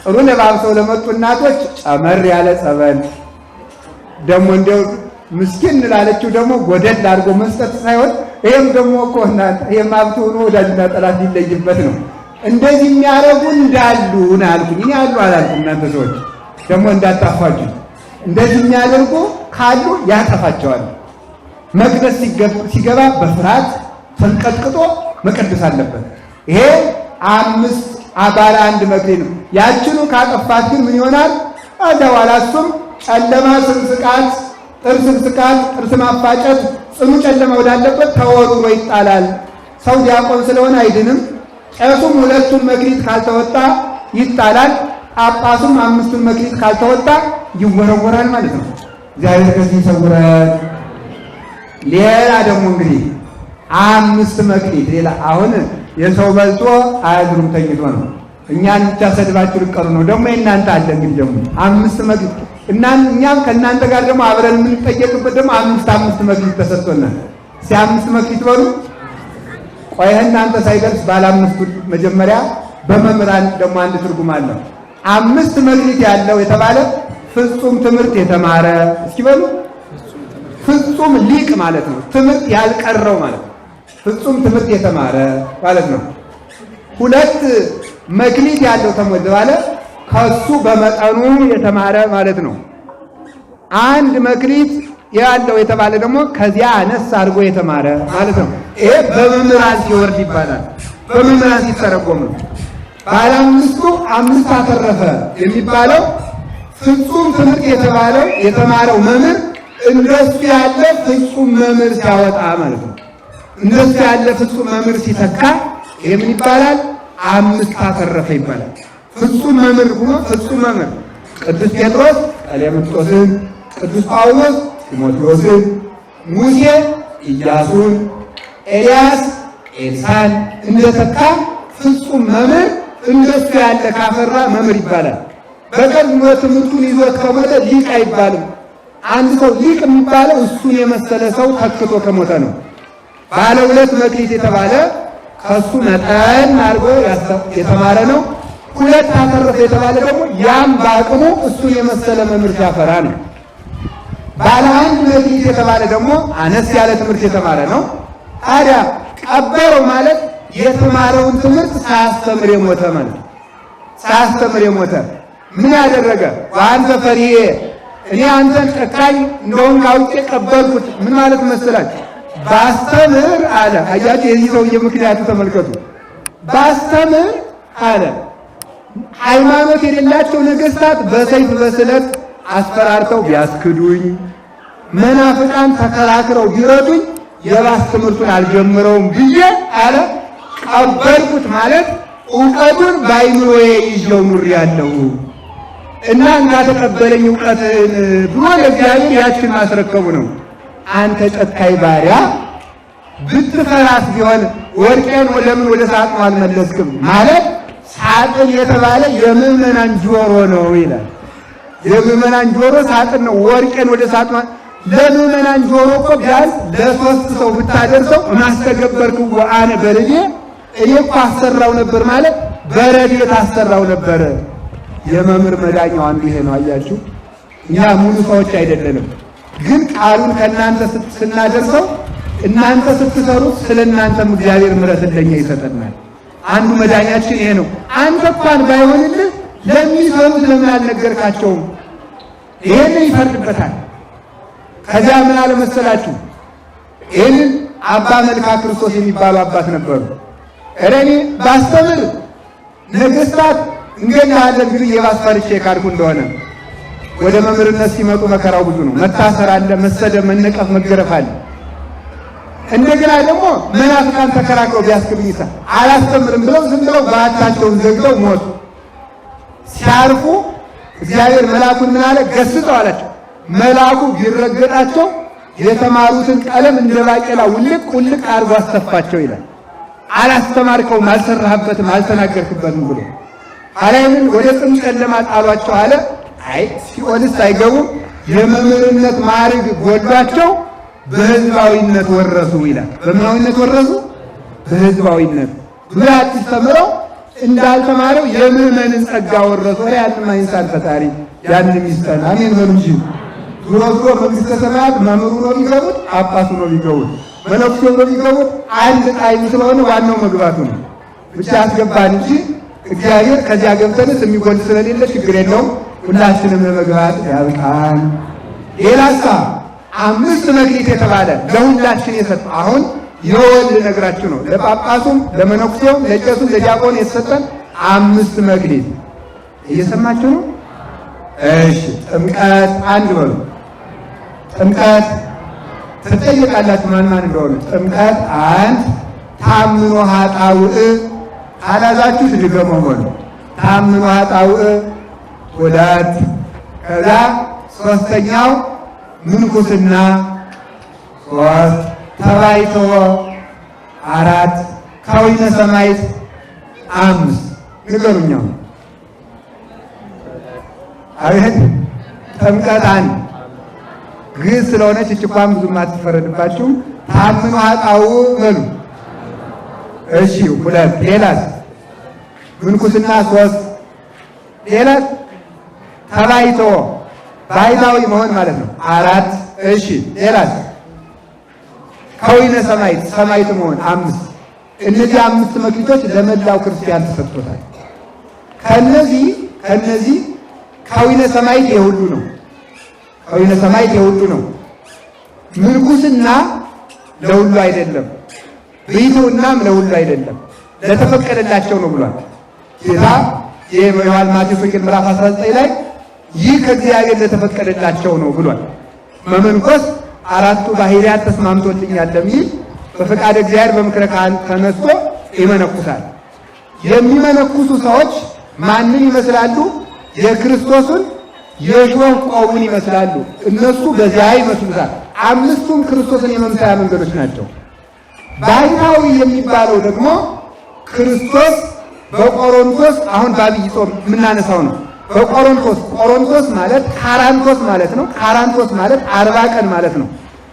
ጥሩ ለባብሰው ለመጡ እናቶች ጨመር ያለ ጸበል ደግሞ እንዲያው ምስኪን ላለችው ደግሞ ጎደል አድርጎ መስጠት ሳይሆን ይሄም ደግሞ እኮ እናንተ ይሄም ሀብቱ ሆኖ ወዳጅና ጠላት ሊለይበት ነው። እንደዚህ የሚያረጉ እንዳሉ አልኩኝ። እኔ አሉ አላልኩም። እናንተ ሰዎች ደግሞ እንዳታፋጁ። እንደዚህ የሚያደርጉ ካሉ ያጠፋቸዋል። መቅደስ ሲገባ በፍርሃት ተንቀጥቅጦ መቀደስ አለበት። ይሄ 5 ባለ 1 መክሊት ነው። ያችኑ ካጠፋት ግን ምን ይሆናል? ከዛ በኋላ እሱም ጨለማ ስንስቃት፣ ጥርስ ስቃት፣ ጥርስ ማፋጨት፣ ጽኑ ጨለማ ወዳለበት ተወርውሮ ይጣላል። ሰው ዲያቆን ስለሆነ አይድንም። ቄሱም 2ቱን መክሊት ካልተወጣ ይጣላል። ጳጳሱም 5ቱን መክሊት ካልተወጣ ይወረወራል ማለት ነው። እግዚአብሔር ከዚህ ይሰውረን። ሌላ ደግሞ እንግዲህ 5 መክሊት ሌላ አሁን የሰው በልቶ አያድሩም ተኝቶ ነው። እኛን ብቻ ሰድባችሁ ልቀሩ ነው። ደግሞ የእናንተ አለ እንግዲህ ደግሞ 5 መክሊት እና እኛም ከእናንተ ጋር ደግሞ አብረን የምንጠየቅበት ደግሞ 5 መክሊት ተሰጥቶናል። 5 መክሊት በሉ። ቆይ እናንተ ሳይደርስ ባለ 5ቱ መጀመሪያ በመምህራን ደግሞ አንድ ትርጉም አለው። 5 መክሊት ያለው የተባለ ፍጹም ትምህርት የተማረ እስኪ በሉ። ፍጹም ሊቅ ማለት ነው። ትምህርት ያልቀረው ማለት ነው። ፍጹም ትምህርት የተማረ ማለት ነው። 2 መክሊት ያለው ተመደባለ ከሱ በመጠኑ የተማረ ማለት ነው። 1 መክሊት ያለው የተባለ ደግሞ ከዚያ አነስ አድርጎ የተማረ ማለት ነው። ይሄ በመምህራን ሲወርድ ይባላል። በመምህራን ሲተረጎም ነው። ባለ 5ቱ 5 አተረፈ የሚባለው ፍጹም ትምህርት የተባለው የተማረው መምህር እንደሱ ያለ ፍጹም መምህር ሲያወጣ ማለት ነው። እንደሱ ያለ ፍጹም መምህር ሲተካ ይሄ ምን ይባላል? 5 አተረፈ ይባላል። ፍጹም መምህር ሆኖ ፍጹም መምህር ቅዱስ ጴጥሮስ ቀሌምንጦስን፣ ቅዱስ ጳውሎስ ጢሞቴዎስን፣ ሙሴ ኢያሱን፣ ኤልያስ ኤልሳን እንደተካ ፍጹም መምህር እንደሱ ያለ ካፈራ መምህር ይባላል። በቀድሞ ትምህርቱን ይዞት ከሞተ ሊቅ አይባልም። አንድ ሰው ሊቅ የሚባለው እሱን የመሰለ ሰው ተክቶ ከሞተ ነው። ባለ 2 መክሊት የተባለ ከሱ መጠን አድርጎ የተማረ ነው። 2 አተረፈ የተባለ ደግሞ ያም በአቅሙ እሱን የመሰለ መምህር ሲያፈራ ነው። ባለ 1 መክሊት የተባለ ደግሞ አነስ ያለ ትምህርት የተማረ ነው። ታዲያ ቀበረው ማለት የተማረውን ትምህርት ሳያስተምር የሞተ ማለት ነው። ሳያስተምር የሞተ ምን ያደረገ ወአንተ ፈሪዬ፣ እኔ አንተን ጨካኝ እንደውም አውቄ ቀበልኩት። ምን ማለት መሰላችሁ? ባስተምር አለ። አያችሁ የዚህ ሰውዬ ምክንያቱ ተመልከቱ። ባስተምር አለ። ሃይማኖት የሌላቸው ነገስታት በሰይፍ በስለት አስፈራርተው ቢያስክዱኝ፣ መናፍቃን ተከራክረው ቢረዱኝ የባስ ትምህርቱን አልጀምረውም ብዬ አለ ቀበልኩት ማለት ዕውቀቱን በአይምሮዬ ይዤው ኑሬአለሁ እና እንዳተቀበለኝ ዕውቀትን ብሎ ለእግዚአብሔር ያችን ማስረከቡ ነው። አንተ ጨካኝ ባሪያ ብትፈራስ ቢሆን ወርቄን ለምን ወደ ሳጥኑ አልመለስክም? ማለት ሳጥን የተባለ የምዕመናን ጆሮ ነው ይላል። የምዕመናን ጆሮ ሳጥን ነው። ወርቄን ወደ ሳጥኑ ለምዕመናን ጆሮ እኮ ቢያንስ ለ3 ሰው ብታደርሰው ማስተገበርክ ወአነ በረዴ፣ እኔ እኮ አሰራው ነበር ማለት በረዴት አሰራው ነበር። የመምህር መዳኛው አንዱ ይሄ ነው። አያችሁ እኛ ሙሉ ሰዎች አይደለንም፣ ግን ቃሉን ከእናንተ ስናደርሰው እናንተ ስትሰሩት ስለ እናንተም እግዚአብሔር ምሕረት ለኛ ይሰጠናል። አንዱ መዳኛችን ይሄ ነው። አንተ እንኳን ባይሆንልህ ለሚሰሩት ለምን አልነገርካቸውም? ይሄን ይፈርድበታል። ከዚያ ምን አለ መሰላችሁ? ይሄንን አባ መልካ ክርስቶስ የሚባሉ አባት ነበሩ። እኔ ባስተምር ነገስታት እንገናለን ግን የባስፈርቼ ካድኩ እንደሆነ ወደ መምህርነት ሲመጡ መከራው ብዙ ነው። መታሰር አለ፣ መሰደብ፣ መነቀፍ፣ መገረፍ አለ። እንደገና ደግሞ መናፍቃን ተከራክረው ቢያስክዱኝሳ አላስተምርም ብለው ዝም ብለው በዓታቸውን ዘግተው ሞቱ። ሲያርፉ እግዚአብሔር መልአኩን ምን አለ? ገስጸው አላቸው። መልአኩ ቢረገጣቸው የተማሩትን ቀለም እንደ ባቄላ ውልቅ ውልቅ አድርጎ አስተፋቸው ይላል። አላስተማርከውም፣ አልሰራህበትም፣ አልተናገርክበትም ብሎ አላይምን ወደ ጽኑ ጨለማ ጣሏቸው አለ። አይ ሲኦልስ አይገቡም፣ የመምህርነት ማዕረግ ጎሏቸው በህዝባዊነት ወረሱ ይላል። በምናዊነት ወረሱ? በህዝባዊነት ብላት ተምረው እንዳልተማረው የምዕመንን ጸጋ ወረሱ። ያንን ማይንሳን ፈጣሪ ያንን ይስጠን። አሜን በሉ እንጂ ዞሮ ዞሮ መንግስተ ሰማያት መምህሩ ነው የሚገቡት፣ ጳጳሱ ነው የሚገቡት፣ መነኩሴው ነው የሚገቡት። አንድ ጣይም ስለሆነ ዋናው መግባቱ ነው። ብቻ አስገባን እንጂ እግዚአብሔር ከዚያ ገብተንስ የሚጎል ስለሌለ ችግር የለውም። ሁላችንም ለመግባት ያብቃን። ሌላሳ 5 መክሊት የተባለ ለሁላችን የሰጠው አሁን የወል ነግራችሁ ነው። ለጳጳሱም፣ ለመነኩሴውም፣ ለቄሱም፣ ለዲያቆን የተሰጠን 5 መክሊት እየሰማችሁ ነው። እሺ ጥምቀት አንድ በሉ። ጥምቀት ትጠይቃላችሁ ማን ማን እንደሆነ። ጥምቀት አንድ ታምኖ ኃጣውእ አላዛችሁ ትድገመው በሉ። ታምኖ ኃጣውእ 2 ከዛ 3ኛው ምንኩስና 3 ተባይቶ 4 ከዊነ ሰማይት 5 ንገሩኛው። አቤት ጥምቀት አንድ ግዕዝ ስለሆነች እችኳን ብዙም አትፈረድባችሁ። ታምኖ ኃጣውእ በሉ። እሺ 2 ሌላስ? ምንኩስና 3 ሌላስ? ተባይቶ ባይታዊ መሆን ማለት ነው 4 እሺ ሌላስ? ከዊነ ሰማይት ሰማይት መሆን 5 እነዚህ 5 መክሊቶች ለመላው ክርስቲያን ተሰጥቶታል። ከነዚህ ከዊነ ሰማይት የሁሉ ነው። ከዊነ ሰማይት የሁሉ ነው። ምንኩስና ለሁሉ አይደለም፣ ብሕትውናም ለሁሉ አይደለም፣ ለተፈቀደላቸው ነው ብሏል ጌታ። የዮሐንስ ማቴዎስ ወንጌል ምዕራፍ 19 ላይ ይህ ከእግዚአብሔር ለተፈቀደላቸው ነው ብሏል። መመንኮስ 4ቱ ባህሪያት ተስማምቶልኛል ለሚል በፈቃደ እግዚአብሔር በምክረ ካህን ተነስቶ ይመነኩሳል። የሚመነኩሱ ሰዎች ማንን ይመስላሉ? የክርስቶስን የሾህ ቆቡን ይመስላሉ። እነሱ በዚያ ይመስሉታል። 5ቱም ክርስቶስን የመምሰያ መንገዶች ናቸው። ባሕታዊ የሚባለው ደግሞ ክርስቶስ በቆሮንቶስ አሁን በአብይ ጾም የምናነሳው ነው። በቆሮንቶስ ቆሮንቶስ ማለት ካራንቶስ ማለት ነው። ካራንቶስ ማለት 40 ቀን ማለት ነው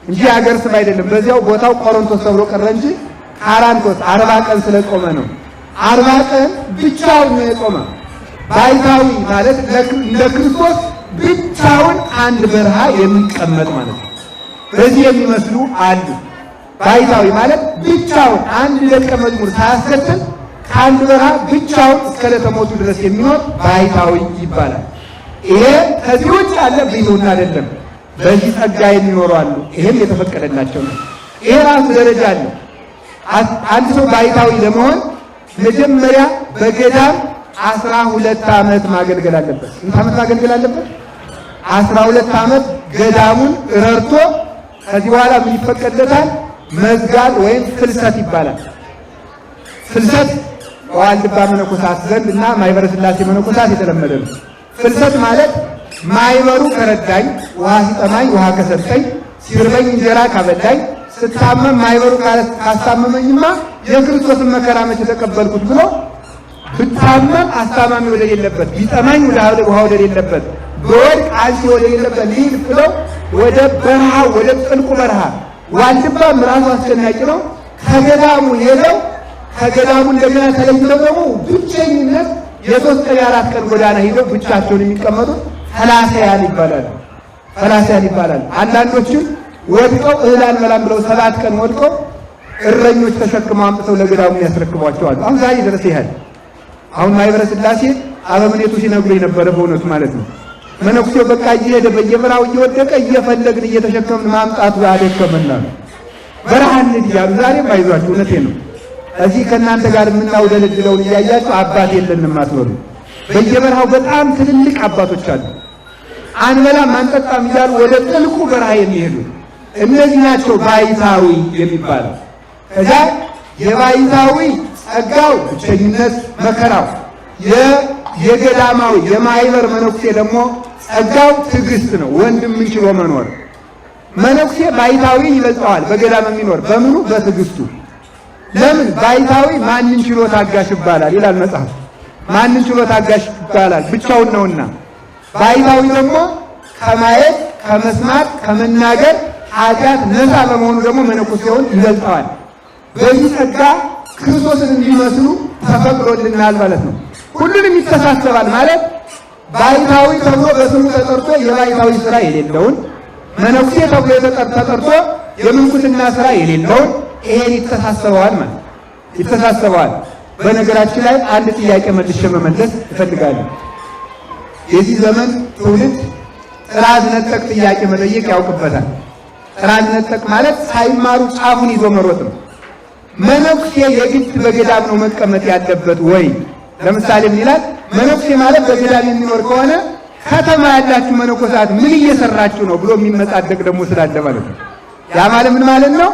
እንጂ ሀገር ስም አይደለም። በዚያው ቦታው ቆሮንቶስ ተብሎ ቀረ እንጂ ካራንቶስ 40 ቀን ስለጾመ ነው። 40 ቀን ብቻውን ነው የጾመ። ባይታዊ ማለት እንደ ክርስቶስ ብቻውን አንድ በረሃ የሚቀመጥ ማለት ነው። በዚህ የሚመስሉ አሉ። ባይታዊ ማለት ብቻውን አንድ ደቀ መዝሙር ሳያስከትል ከአንድ በረሃ ብቻውን እስከ ዕለተ ሞቱ ድረስ የሚኖር ባይታዊ ይባላል። ይሄ ከዚህ ውጭ ያለ ብሕትውና አይደለም። በዚህ ጸጋ የሚኖሩ አሉ። ይሄም የተፈቀደላቸው ነው። ይሄ ራሱ ደረጃ አለ። አንድ ሰው ባይታዊ ለመሆን መጀመሪያ በገዳም 12 ዓመት ማገልገል አለበት። ስንት ዓመት ማገልገል አለበት? 12 ዓመት ገዳሙን ረድቶ ከዚህ በኋላ ምን ይፈቀድለታል? መዝጋል ወይም ፍልሰት ይባላል። ፍልሰት በዋልድባ መነኮሳት ዘንድ እና ማኅበረ ሥላሴ መነኮሳት የተለመደ ነው። ፍልሰት ማለት ማኅበሩ ከረዳኝ፣ ውሃ ሲጠማኝ ውሃ ከሰጠኝ፣ ሲርበኝ እንጀራ ካበላኝ፣ ስታመም ማኅበሩ ካስታመመኝማ የክርስቶስን መከራ መቼ ተቀበልኩት ብሎ ብታመም አስታማሚ ወደሌለበት፣ ቢጠማኝ ውሃ ወደሌለበት፣ በወድቅ አንቺ ወደሌለበት ሊል ብለው ወደ በረሃ ወደ ጥልቁ በረሃ ዋልድባም ራሱ አስጨናቂ ነው። ከገዳሙ ሄደው ከገዳሙ እንደገና ተለይተው ደግሞ ብቸኝነት የ3 ቀን የ4 ቀን ጎዳና ሄደው ብቻቸውን የሚቀመጡት ፈላሰያን ይባላል። ፈላሰያን ይባላል። አንዳንዶችም ወድቀው እህል አንበላም ብለው 7 ቀን ወድቀው እረኞች ተሸክመው አምጥተው ለገዳሙ ያስረክቧቸዋል። አሁን ዛሬ ድረስ ይሄድ አሁን ማኅበረ ሥላሴ አበምኔቱ ሲነግሩኝ ነበረ። በእውነቱ ማለት ነው መነኩሴው በቃ እየሄደ በየበረሃው እየወደቀ እየፈለግን እየተሸከምን ማምጣቱ አደከመና በረሃ እንሂድ እያሉ ዛሬም አይዟችሁ፣ እውነቴን ነው። እዚህ ከእናንተ ጋር የምናውደለድለውን እያያችሁ አባት የለንም አትበሉ። በየበረሃው በጣም ትልልቅ አባቶች አሉ። አንበላም አንጠጣም እያሉ ወደ ጥልቁ በረሃ የሚሄዱ እነዚህ ናቸው ባይታዊ የሚባለው። ከዚያ የባይታዊ ጸጋው ብቸኝነት መከራው፣ የገዳማዊ የማኅበር መነኩሴ ደግሞ ጸጋው ትዕግስት ነው። ወንድምን ችሎ መኖር መነኩሴ ባይታዊ ይበልጠዋል። በገዳም የሚኖር በምኑ? በትዕግስቱ። ለምን? ባይታዊ ማንን ችሎ ታጋሽ ይባላል ይላል መጽሐፍ። ማንን ችሎ ታጋሽ ይባላል? ብቻውን ነውና። ባይታዊ ደግሞ ከማየት ከመስማት ከመናገር ኃጢአት ነፃ በመሆኑ ደግሞ መነኩሴውን ይበልጠዋል። በዚህ ጸጋ ክርስቶስን እንዲመስሉ ተፈቅዶልናል ማለት ነው። ሁሉንም ይተሳሰባል ማለት ባይታዊ ተብሎ በስሙ ተጠርቶ የባይታዊ ስራ የሌለውን፣ መነኩሴ ተብሎ ተጠርቶ የምንኩስና ስራ የሌለውን ይሄን ይተሳሰበዋል ማለት ይተሳሰበዋል። በነገራችን ላይ አንድ ጥያቄ መልሼ መመለስ እፈልጋለሁ። የዚህ ዘመን ትውልድ ጥራዝ ነጠቅ ጥያቄ መጠየቅ ያውቅበታል። ጥራዝ ነጠቅ ማለት ሳይማሩ ጫፉን ይዞ መሮጥ ነው። መነኩሴ የግድ በገዳም ነው መቀመጥ ያለበት ወይ? ለምሳሌ ምን ይላል? መነኩሴ ማለት በገዳም የሚኖር ከሆነ ከተማ ያላችሁ መነኮሳት ምን እየሰራችሁ ነው ብሎ የሚመጻደቅ ደግሞ ስላለ ማለት ነው። ያ ማለት ምን ማለት ነው?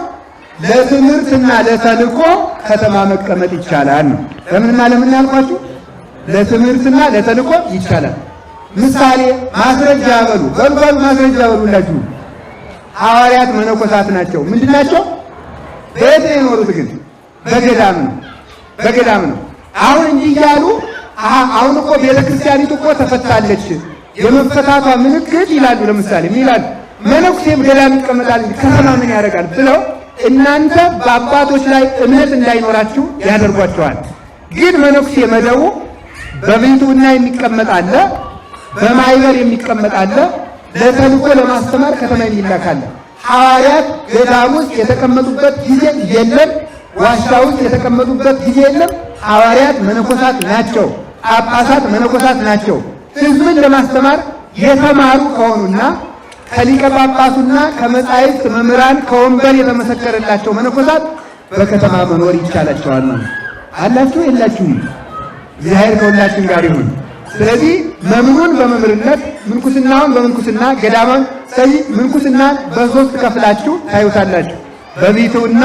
ለትምህርትና ለተልእኮ ከተማ መቀመጥ ይቻላል ነው። ለምንና ለምን ያልኳችሁ? ለትምህርትና ለተልእኮ ይቻላል። ምሳሌ ማስረጃ በሉ ማስረጃ በሉላችሁ። ሐዋርያት መነኮሳት ናቸው። ምንድን ናቸው? በየት ነው የኖሩት? ግን በገዳም ነው። በገዳም ነው። አሁን እንዲህ እያሉ አሁን እኮ ቤተክርስቲያኒቱ እኮ ተፈታለች፣ የመፈታቷ ምልክት ይላሉ። ለምሳሌ ምን ይላሉ? መነኩሴም ገዳም ይቀመጣል ከተማ ምን ያደርጋል ብለው እናንተ በአባቶች ላይ እምነት እንዳይኖራችሁ ያደርጓቸዋል። ግን መነኩሴ መደቡ በብሕትውና የሚቀመጥ አለ፣ በማኅበር የሚቀመጥ አለ፣ ለተልእኮ ለማስተማር ከተማ የሚላካል። ሐዋርያት ገዳም ውስጥ የተቀመጡበት ጊዜ የለም፣ ዋሻ ውስጥ የተቀመጡበት ጊዜ የለም። ሐዋርያት መነኮሳት ናቸው፣ ጳጳሳት መነኮሳት ናቸው። ሕዝብን ለማስተማር የተማሩ ከሆኑና ከሊቀ ጳጳሱና ከመጻሕፍት መምህራን ከወንበር የተመሰከረላቸው መነኮሳት በከተማ መኖር ይቻላቸዋል ማለት አላችሁ። የላችሁም? እግዚአብሔር ከሁላችን ጋር ይሁን። ስለዚህ መምህሩን በመምህርነት ምንኩስናውን በምንኩስና ገዳማን ስለዚህ ምንኩስናን በሶስት ከፍላችሁ ታዩታላችሁ። በብሕትውና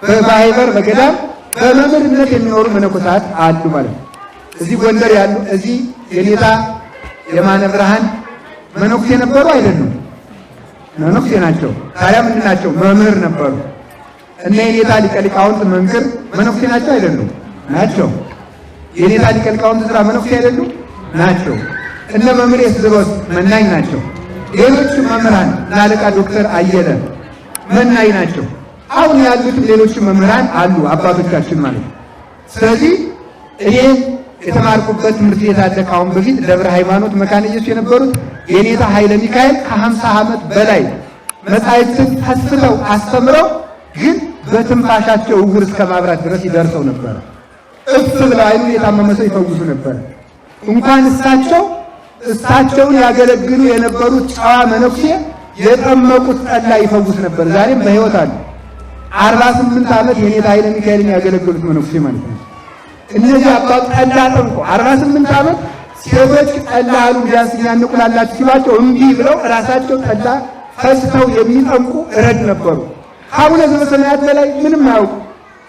በማኅበር በገዳም በመምህርነት የሚኖሩ መነኮሳት አሉ ማለት ነው። እዚህ ጎንደር ያሉ እዚህ የኔታ የማነ ብርሃን መነኩሴ ነበሩ አይደሉም? መነኩሴ ናቸው። ታዲያ ምንድን ናቸው? መምህር ነበሩ። እነ የኔታ ሊቀ ሊቃውንት መምህር መነኩሴ ናቸው አይደሉም? ናቸው። የኔታ ሊቀ ሊቃውንት ስራ መነኩሴ አይደሉም? ናቸው። እነ መምህር ኤስድሮስ መናኝ ናቸው። ሌሎች መምህራን እነ አለቃ ዶክተር አየለ መናኝ ናቸው። አሁን ያሉት ሌሎች መምህራን አሉ፣ አባቶቻችን ማለት ነው። ስለዚህ እኔ የተማርኩበት ትምህርት ቤት አለ። ከአሁን በፊት ደብረ ሃይማኖት መካነ ኢየሱስ የነበሩት የኔታ ኃይለ ሚካኤል ከ50 ዓመት በላይ መጻሕፍትን ፈትፍተው አስተምረው ግን በትንፋሻቸው ዕውር እስከ ማብራት ድረስ ይደርሰው ነበር። እፍ ብለው አይኑን የታመመ ሰው ይፈውሱ ነበር። እንኳን እሳቸውን ያገለግሉ የነበሩት ጨዋ መነኩሴ የጠመቁት ጠላ ይፈውስ ነበር። ዛሬም በሕይወት አሉ። 48 ዓመት የኔታ ኃይለ ሚካኤልን ያገለግሉት መነኩሴ ማለት ነው። እነዚህ አባት ጠላ ጠምቆ 48 ዓመት ሴቶች ጠላ አሉ ቢያንስ ያንቁላላችሁ ሲሏቸው እምቢ ብለው ራሳቸው ጠላ ፈስተው የሚጠምቁ ረድ ነበሩ። አቡነ ዘበሰማያት በላይ ምንም አያውቁ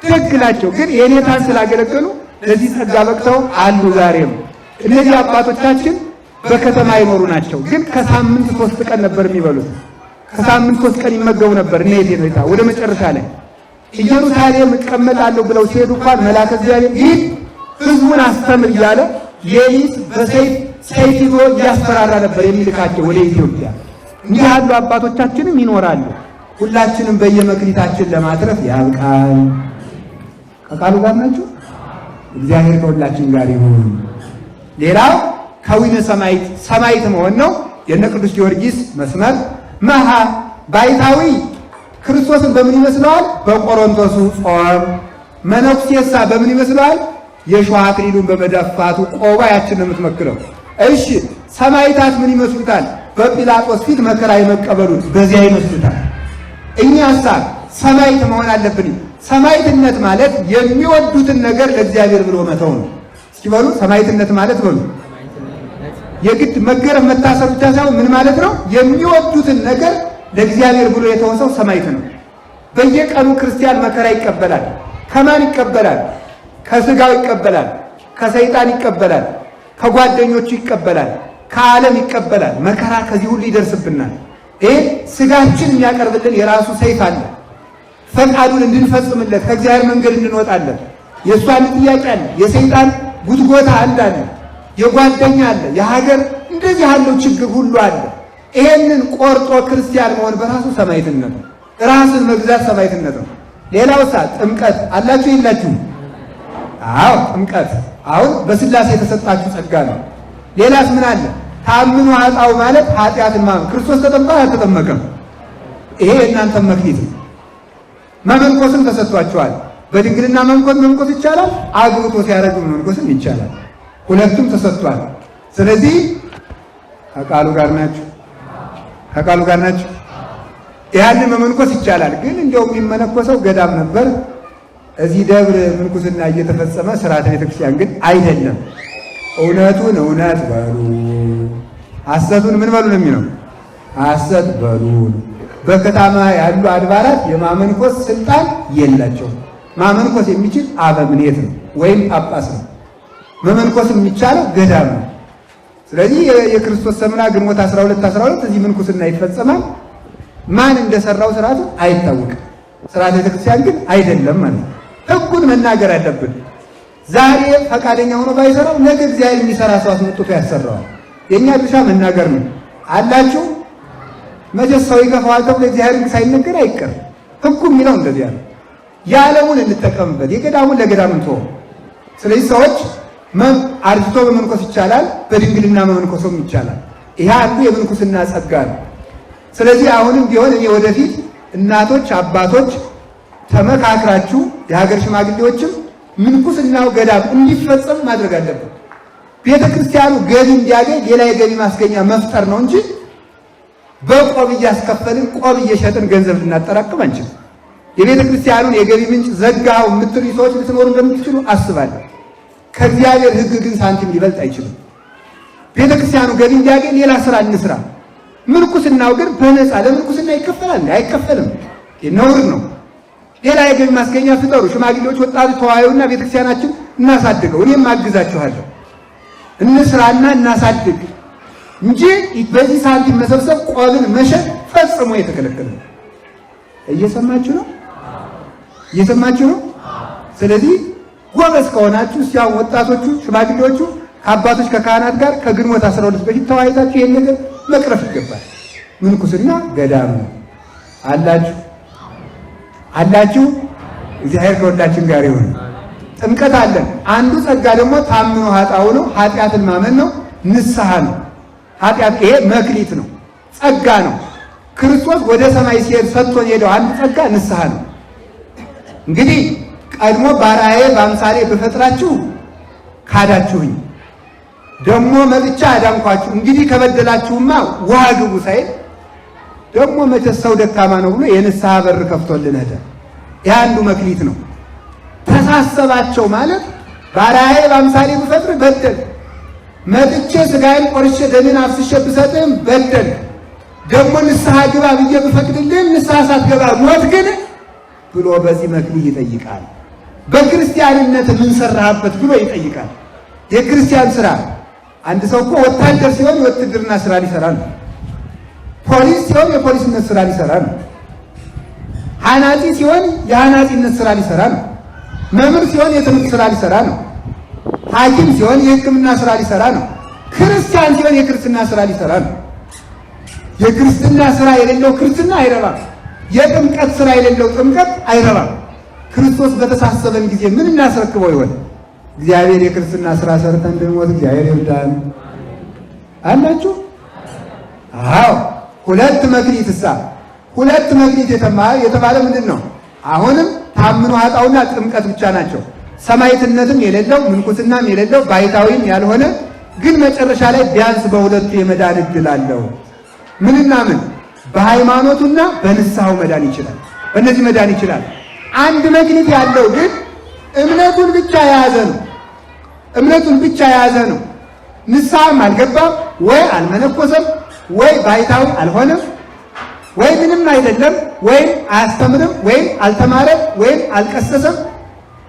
ደግ ናቸው። ግን የኔታን ስላገለገሉ ለዚህ ጸጋ በቅተው አሉ ዛሬም። እነዚህ አባቶቻችን በከተማ ይኖሩ ናቸው። ግን ከሳምንት 3 ቀን ነበር የሚበሉት። ከሳምንት 3 ቀን ይመገቡ ነበር። እነ የኔታ ወደ መጨረሻ ላይ ኢየሩሳሌም እቀመጣለሁ ብለው ሲሄዱ እንኳን መልአከ እግዚአብሔር ይህ ሕዝቡን አስተምር እያለ ሌሊት በሰይፍ ይዞ እያስፈራራ ነበር የሚልካቸው ወደ ኢትዮጵያ። እንዲህ ያሉ አባቶቻችንም ይኖራሉ። ሁላችንም በየመክሊታችን ለማትረፍ ያብቃል። ከቃሉ ጋር ናችሁ። እግዚአብሔር ከሁላችን ጋር ይሁን። ሌላው ከዊነ ሰማዕት መሆን ነው። የነ ቅዱስ ጊዮርጊስ መስመር መሃ ባይታዊ ክርስቶስን በምን ይመስለዋል? በቆሮንቶሱ ጾም። መነኩሴሳ በምን ይመስለዋል? የሾህ አክሊሉን በመደፋቱ ቆባ ያችን ነው የምትመክረው። እሺ ሰማዕታት ምን ይመስሉታል? በጲላጦስ ፊት መከራ የመቀበሉት በዚያ ይመስሉታል። እኛሳ ሰማዕት መሆን አለብን። ሰማዕትነት ማለት የሚወዱትን ነገር ለእግዚአብሔር ብሎ መተው ነው። እስኪ በሉ ሰማዕትነት ማለት በሉ። የግድ መገረፍ መታሰር ብቻ ሳይሆን ምን ማለት ነው? የሚወዱትን ነገር ለእግዚአብሔር ብሎ የተወሰው ሰማዕት ነው። በየቀኑ ክርስቲያን መከራ ይቀበላል። ከማን ይቀበላል? ከስጋው ይቀበላል፣ ከሰይጣን ይቀበላል፣ ከጓደኞቹ ይቀበላል፣ ከዓለም ይቀበላል። መከራ ከዚህ ሁሉ ይደርስብናል። ይሄ ስጋችን የሚያቀርብልን የራሱ ሰይፍ አለ። ፈቃዱን እንድንፈጽምለት ከእግዚአብሔር መንገድ እንድንወጣለን የእሱ አንድ ጥያቄ አለ። የሰይጣን ጉትጎታ አለ፣ የጓደኛ አለ፣ የሀገር እንደዚህ ያለው ችግር ሁሉ አለ። ይሄንን ቆርጦ ክርስቲያን መሆን በራሱ ሰማዕትነት ነው። ራስን መግዛት ሰማዕትነት ነው። ሌላው ጥምቀት አላችሁ የላችሁም? አዎ ጥምቀት አሁን በስላሴ የተሰጣችሁ ጸጋ ነው። ሌላስ ምን አለ? ታምኑ አጣው ማለት ኃጢአትን ማመን። ክርስቶስ ተጠምቋል አልተጠመቀም? ይሄ የእናንተ መክሊት ነው። መመንኮስም ተሰጥቷቸዋል። በድንግልና መመንኮስ ይቻላል፣ አግብቶ ሲያረጁ መመንኮስም ይቻላል። ሁለቱም ተሰጥቷል። ስለዚህ ከቃሉ ጋር ናችሁ፣ ከቃሉ ጋር ናችሁ። ያንን መመንኮስ ይቻላል። ግን እንደው የሚመነኮሰው ገዳም ነበር። እዚህ ደብር ምንኩስና እየተፈጸመ ስርዓተ ቤተክርስቲያን ግን አይደለም። እውነቱን እውነት በሉ ሐሰቱን ምን በሉ ነው የሚለው? ሐሰት በሉ። በከተማ ያሉ አድባራት የማመንኮስ ስልጣን የላቸውም። ማመንኮስ የሚችል አበምኔት ነው ወይም ጳጳስ ነው። መመንኮስ የሚቻለው ገዳም ነው። ስለዚህ የክርስቶስ ሰምራ ግንቦት 12 እዚህ ምንኩስና ይፈጸማል። ማን እንደሰራው ስርዓቱ አይታወቅም። ስርዓተ ቤተክርስቲያን ግን አይደለም ማለት ነው። ሕጉን መናገር አለብን። ዛሬ ፈቃደኛ ሆኖ ባይሰራው ነገ እግዚአብሔር የሚሰራ ሰው አስመጥቶ ያሰራዋል። የኛ ድርሻ መናገር ነው አላችሁ። መቼስ ሰው ይገፋዋል ተብሎ እግዚአብሔር ሳይነገር አይቀርም። ሕጉ የሚለው እንደዚህ ያለ የዓለሙን እንጠቀምበት፣ የገዳሙን ለገዳም እንተው። ስለዚህ ሰዎች አርጅቶ በመንኮስ ይቻላል፣ በድንግልና መመንኮስም ይቻላል። ይሄ አንዱ የምንኩስና ጸጋ ነው። ስለዚህ አሁንም ቢሆን እኔ ወደፊት እናቶች፣ አባቶች ተመካክራችሁ የሀገር ሽማግሌዎችም ምንኩስናው ገዳም እንዲፈጸም ማድረግ አለብን። ቤተ ክርስቲያኑ ገቢ እንዲያገኝ ሌላ የገቢ ማስገኛ መፍጠር ነው እንጂ በቆብ እያስከፈልን ቆብ እየሸጥን ገንዘብ ልናጠራቅም አንችልም። የቤተ ክርስቲያኑን የገቢ ምንጭ ዘጋው የምትሉ ሰዎች ልትኖሩ እንደምትችሉ አስባለሁ። ከእግዚአብሔር ሕግ ግን ሳንቲም ሊበልጥ አይችልም። ቤተ ክርስቲያኑ ገቢ እንዲያገኝ ሌላ ስራ እንስራ። ምንኩስናው ግን በነፃ ለምንኩስና ይከፈላል? አይከፈልም። ነውር ነው። ሌላ የገቢ ማስገኛ ፍጠሩ። ሽማግሌዎች፣ ወጣቱ ተዋዩና ቤተክርስቲያናችን እናሳድገው። እኔም አግዛችኋለሁ። እንስራና እናሳድግ እንጂ በዚህ ሳንቲም መሰብሰብ፣ ቆብን መሸጥ ፈጽሞ የተከለከለ ነው። እየሰማችሁ ነው? እየሰማችሁ ነው? ስለዚህ ጎበዝ ከሆናችሁ ሲያው ወጣቶቹ፣ ሽማግሌዎቹ ከአባቶች ከካህናት ጋር ከግንቦት 12 በፊት ተወያይታችሁ ይሄን ነገር መቅረፍ ይገባል። ምንኩስና ገዳም ነው። አላችሁ። እግዚአብሔር ከሁላችን ጋር ይሁን። ጥምቀት አለን። አንዱ ጸጋ ደግሞ ታምኖ ኃጣው ነው። ኃጢአትን ማመን ነው። ንስሐ ነው። ኃጢአት ይሄ መክሊት ነው፣ ጸጋ ነው። ክርስቶስ ወደ ሰማይ ሲሄድ ሰጥቶን ሄደው አንዱ ጸጋ ንስሐ ነው። እንግዲህ ቀድሞ ባሪያዬ በአምሳሌ በፈጥራችሁ ካዳችሁኝ፣ ደግሞ መጥቻ አዳንኳችሁ፣ እንግዲህ ከበደላችሁማ ውሃ ግቡ ሳይል ደግሞ መቼስ ሰው ደካማ ነው ብሎ የንስሐ በር ከፍቶልን ሄደ። ይህ አንዱ መክሊት ነው። ተሳሰባቸው ማለት ባሪያዬ በአምሳሌ ብፈጥር በደል፣ መጥቼ ሥጋዬን ቆርሼ ደሜን አፍስሼ ብሰጥህም በደል፣ ደግሞ ንስሐ ግባ ብዬ ብፈቅድልህም ንስሐ ሳትገባ ሞት ግን ብሎ በዚህ መክሊት ይጠይቃል። በክርስቲያንነት ምን ሰራህበት ብሎ ይጠይቃል። የክርስቲያን ስራ አንድ ሰው እኮ ወታደር ሲሆን የውትድርና ስራ ሊሰራ ነው። ፖሊስ ሲሆን የፖሊስነት ስራ ሊሰራ ነው። ሐናጺ ሲሆን የሐናጺነት ስራ ሊሰራ ነው። መምህር ሲሆን የትምህርት ስራ ሊሰራ ነው። ሐኪም ሲሆን የሕክምና ስራ ሊሰራ ነው። ክርስቲያን ሲሆን የክርስትና ስራ ሊሰራ ነው። የክርስትና ስራ የሌለው ክርስትና አይረባም። የጥምቀት ስራ የሌለው ጥምቀት አይረባም። ክርስቶስ በተሳሰበን ጊዜ ምን እናስረክበው ይሆን? እግዚአብሔር የክርስትና ስራ ሰርተን እንድንሞት እግዚአብሔር ይርዳን። አላችሁ? አዎ። ሁለት መክሊት የተባለ ምንድን ነው? አሁንም ታምኖ ኃጣውና ጥምቀት ብቻ ናቸው። ሰማዕትነትም የሌለው ምንኩስናም የሌለው ባይታዊም ያልሆነ ግን መጨረሻ ላይ ቢያንስ በሁለቱ የመዳን ዕድል አለው። ምንና ምን? በሃይማኖቱና በንስሐው መዳን ይችላል። በእነዚህ መዳን ይችላል። አንድ መክሊት ያለው ግን እምነቱን ብቻ የያዘ ነው። ንስሐም አልገባም፣ ወይ አልመነኮሰም፣ ወይ ባይታዊ አልሆነም፣ ወይ ምንም አይደለም፣ ወይም አያስተምርም፣ ወይም አልተማረም፣ ወይም አልቀሰሰም፣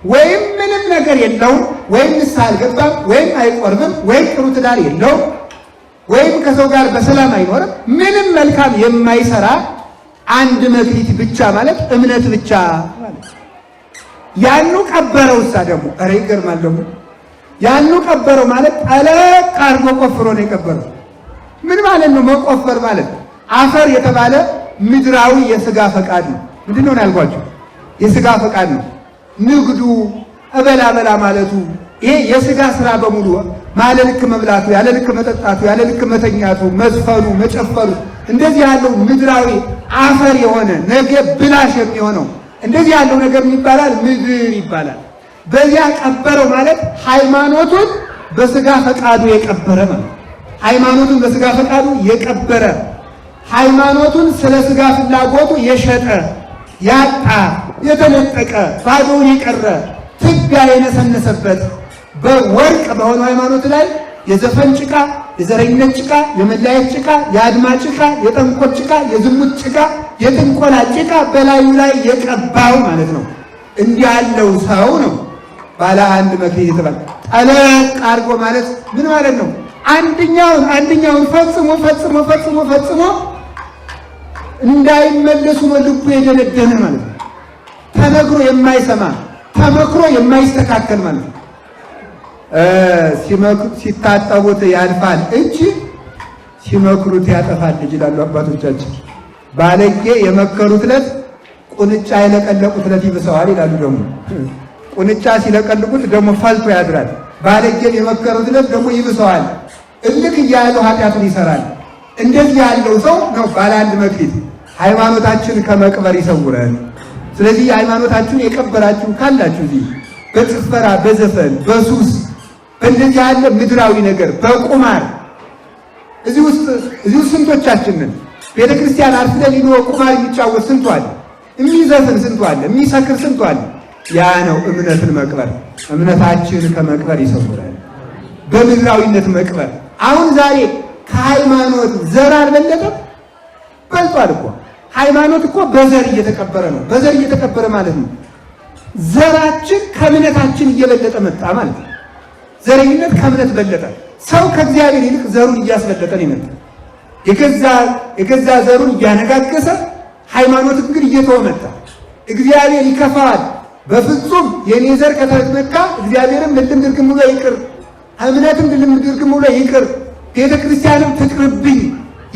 ወይም ምንም ነገር የለውም፣ ወይም ንስሐ አልገባም፣ ወይም አይቆርብም፣ ወይም ጥሩ ትዳር የለውም፣ ወይም ከሰው ጋር በሰላም አይኖርም። ምንም መልካም የማይሰራ አንድ መክሊት ብቻ ማለት እምነት ብቻ ማለት። ያኑ ቀበረው እሳ ደግሞ ኧረ ይገርማል ደግሞ ያኑ ቀበረው ማለት ጠለቅ አድርጎ ቆፍሮ ነው የቀበረው። ምን ማለት ነው መቆፈር ማለት? አፈር የተባለ ምድራዊ የሥጋ ፈቃድ ነው። ምንድን ነው ያልኳቸው? የሥጋ ፈቃድ ነው። ንግዱ እበላ ማለቱ ይሄ የሥጋ ስራ በሙሉ ያለ ልክ መብላቱ፣ ያለ ልክ መጠጣቱ፣ ያለ ልክ መተኛቱ፣ መዝፈኑ፣ መጨፈሩ እንደዚህ ያለው ምድራዊ አፈር የሆነ ነገ ብላሽ የሚሆነው እንደዚህ ያለው ነገር ይባላል ምድር ይባላል። በዚያ ቀበረው ማለት ሃይማኖቱን በሥጋ ፈቃዱ የቀበረ ማለት። ሃይማኖቱን በሥጋ ፈቃዱ የቀበረ፣ ሃይማኖቱን ስለ ሥጋ ፍላጎቱ የሸጠ፣ ያጣ፣ የተነጠቀ፣ ባዶውን የቀረ፣ ትቢያ የነሰነሰበት በወርቅ በሆነው ሃይማኖት ላይ የዘፈን ጭቃ፣ የዘረኝነት ጭቃ፣ የመለያየት ጭቃ፣ የአድማ ጭቃ፣ የጠንቆት ጭቃ፣ የዝሙት ጭቃ፣ የጥንቆላ ጭቃ በላዩ ላይ የቀባው ማለት ነው። እንዲህ ያለው ሰው ነው ባለ አንድ መክሊት የተባለ። ጠለቅ አድርጎ ማለት ምን ማለት ነው? አንደኛውን ፈጽሞ እንዳይመለሱ ልቡ የደነደነ ማለት ነው። ተነግሮ የማይሰማ ተመክሮ የማይስተካከል ማለት ነው። ሲታጠቡት ያልፋል እንጂ ሲመክሩት ያጠፋል ይላሉ አባቶቻችን። ባለጌ የመከሩት ዕለት ቁንጫ የለቀለቁት ዕለት ይብሰዋል ይላሉ። ደግሞ ቁንጫ ሲለቀልቁት ደግሞ ፈልቶ ያድራል። ባለጌን የመከሩት ዕለት ደግሞ ይብሰዋል። እልክ እያለው ኃጢአቱን ይሰራል። እንደዚህ ያለው ሰው ነው ባለ አንድ መክሊት። ሃይማኖታችን ከመቅበር ይሰውረን። ስለዚህ ሃይማኖታችሁን የቀበራችሁ ካላችሁ እዚህ በጭፈራ በዘፈን በሱስ በእንደዚህ ያለ ምድራዊ ነገር በቁማር እዚህ ውስጥ ስንቶቻችንን ቤተ ክርስቲያን አርፍደን ሊኖ ቁማር የሚጫወት ስንቱ አለ፣ የሚዘፍን ስንቱ አለ፣ የሚሰክር ስንቱ አለ። ያ ነው እምነትን መቅበር። እምነታችን ከመቅበር ይሰውራል። በምድራዊነት መቅበር አሁን ዛሬ ከሃይማኖት ዘር አልበለጠም፣ በልጧል እኮ። ሃይማኖት እኮ በዘር እየተቀበረ ነው። በዘር እየተቀበረ ማለት ነው ዘራችን ከእምነታችን እየበለጠ መጣ ማለት ነው። ዘረኝነት ከእምነት በለጠ። ሰው ከእግዚአብሔር ይልቅ ዘሩን እያስበለጠ ነው የመጣ። የገዛ ዘሩን እያነጋገሰ ሃይማኖትን ግን እየተወ መጣ። እግዚአብሔር ይከፋዋል። በፍጹም የኔ ዘር ከተነካ እግዚአብሔርም ልድም ድርግም ብሎ ይቅር እምነትም ድልምድርግም ብሎ ይቅር፣ ቤተ ክርስቲያንም ትቅርብኝ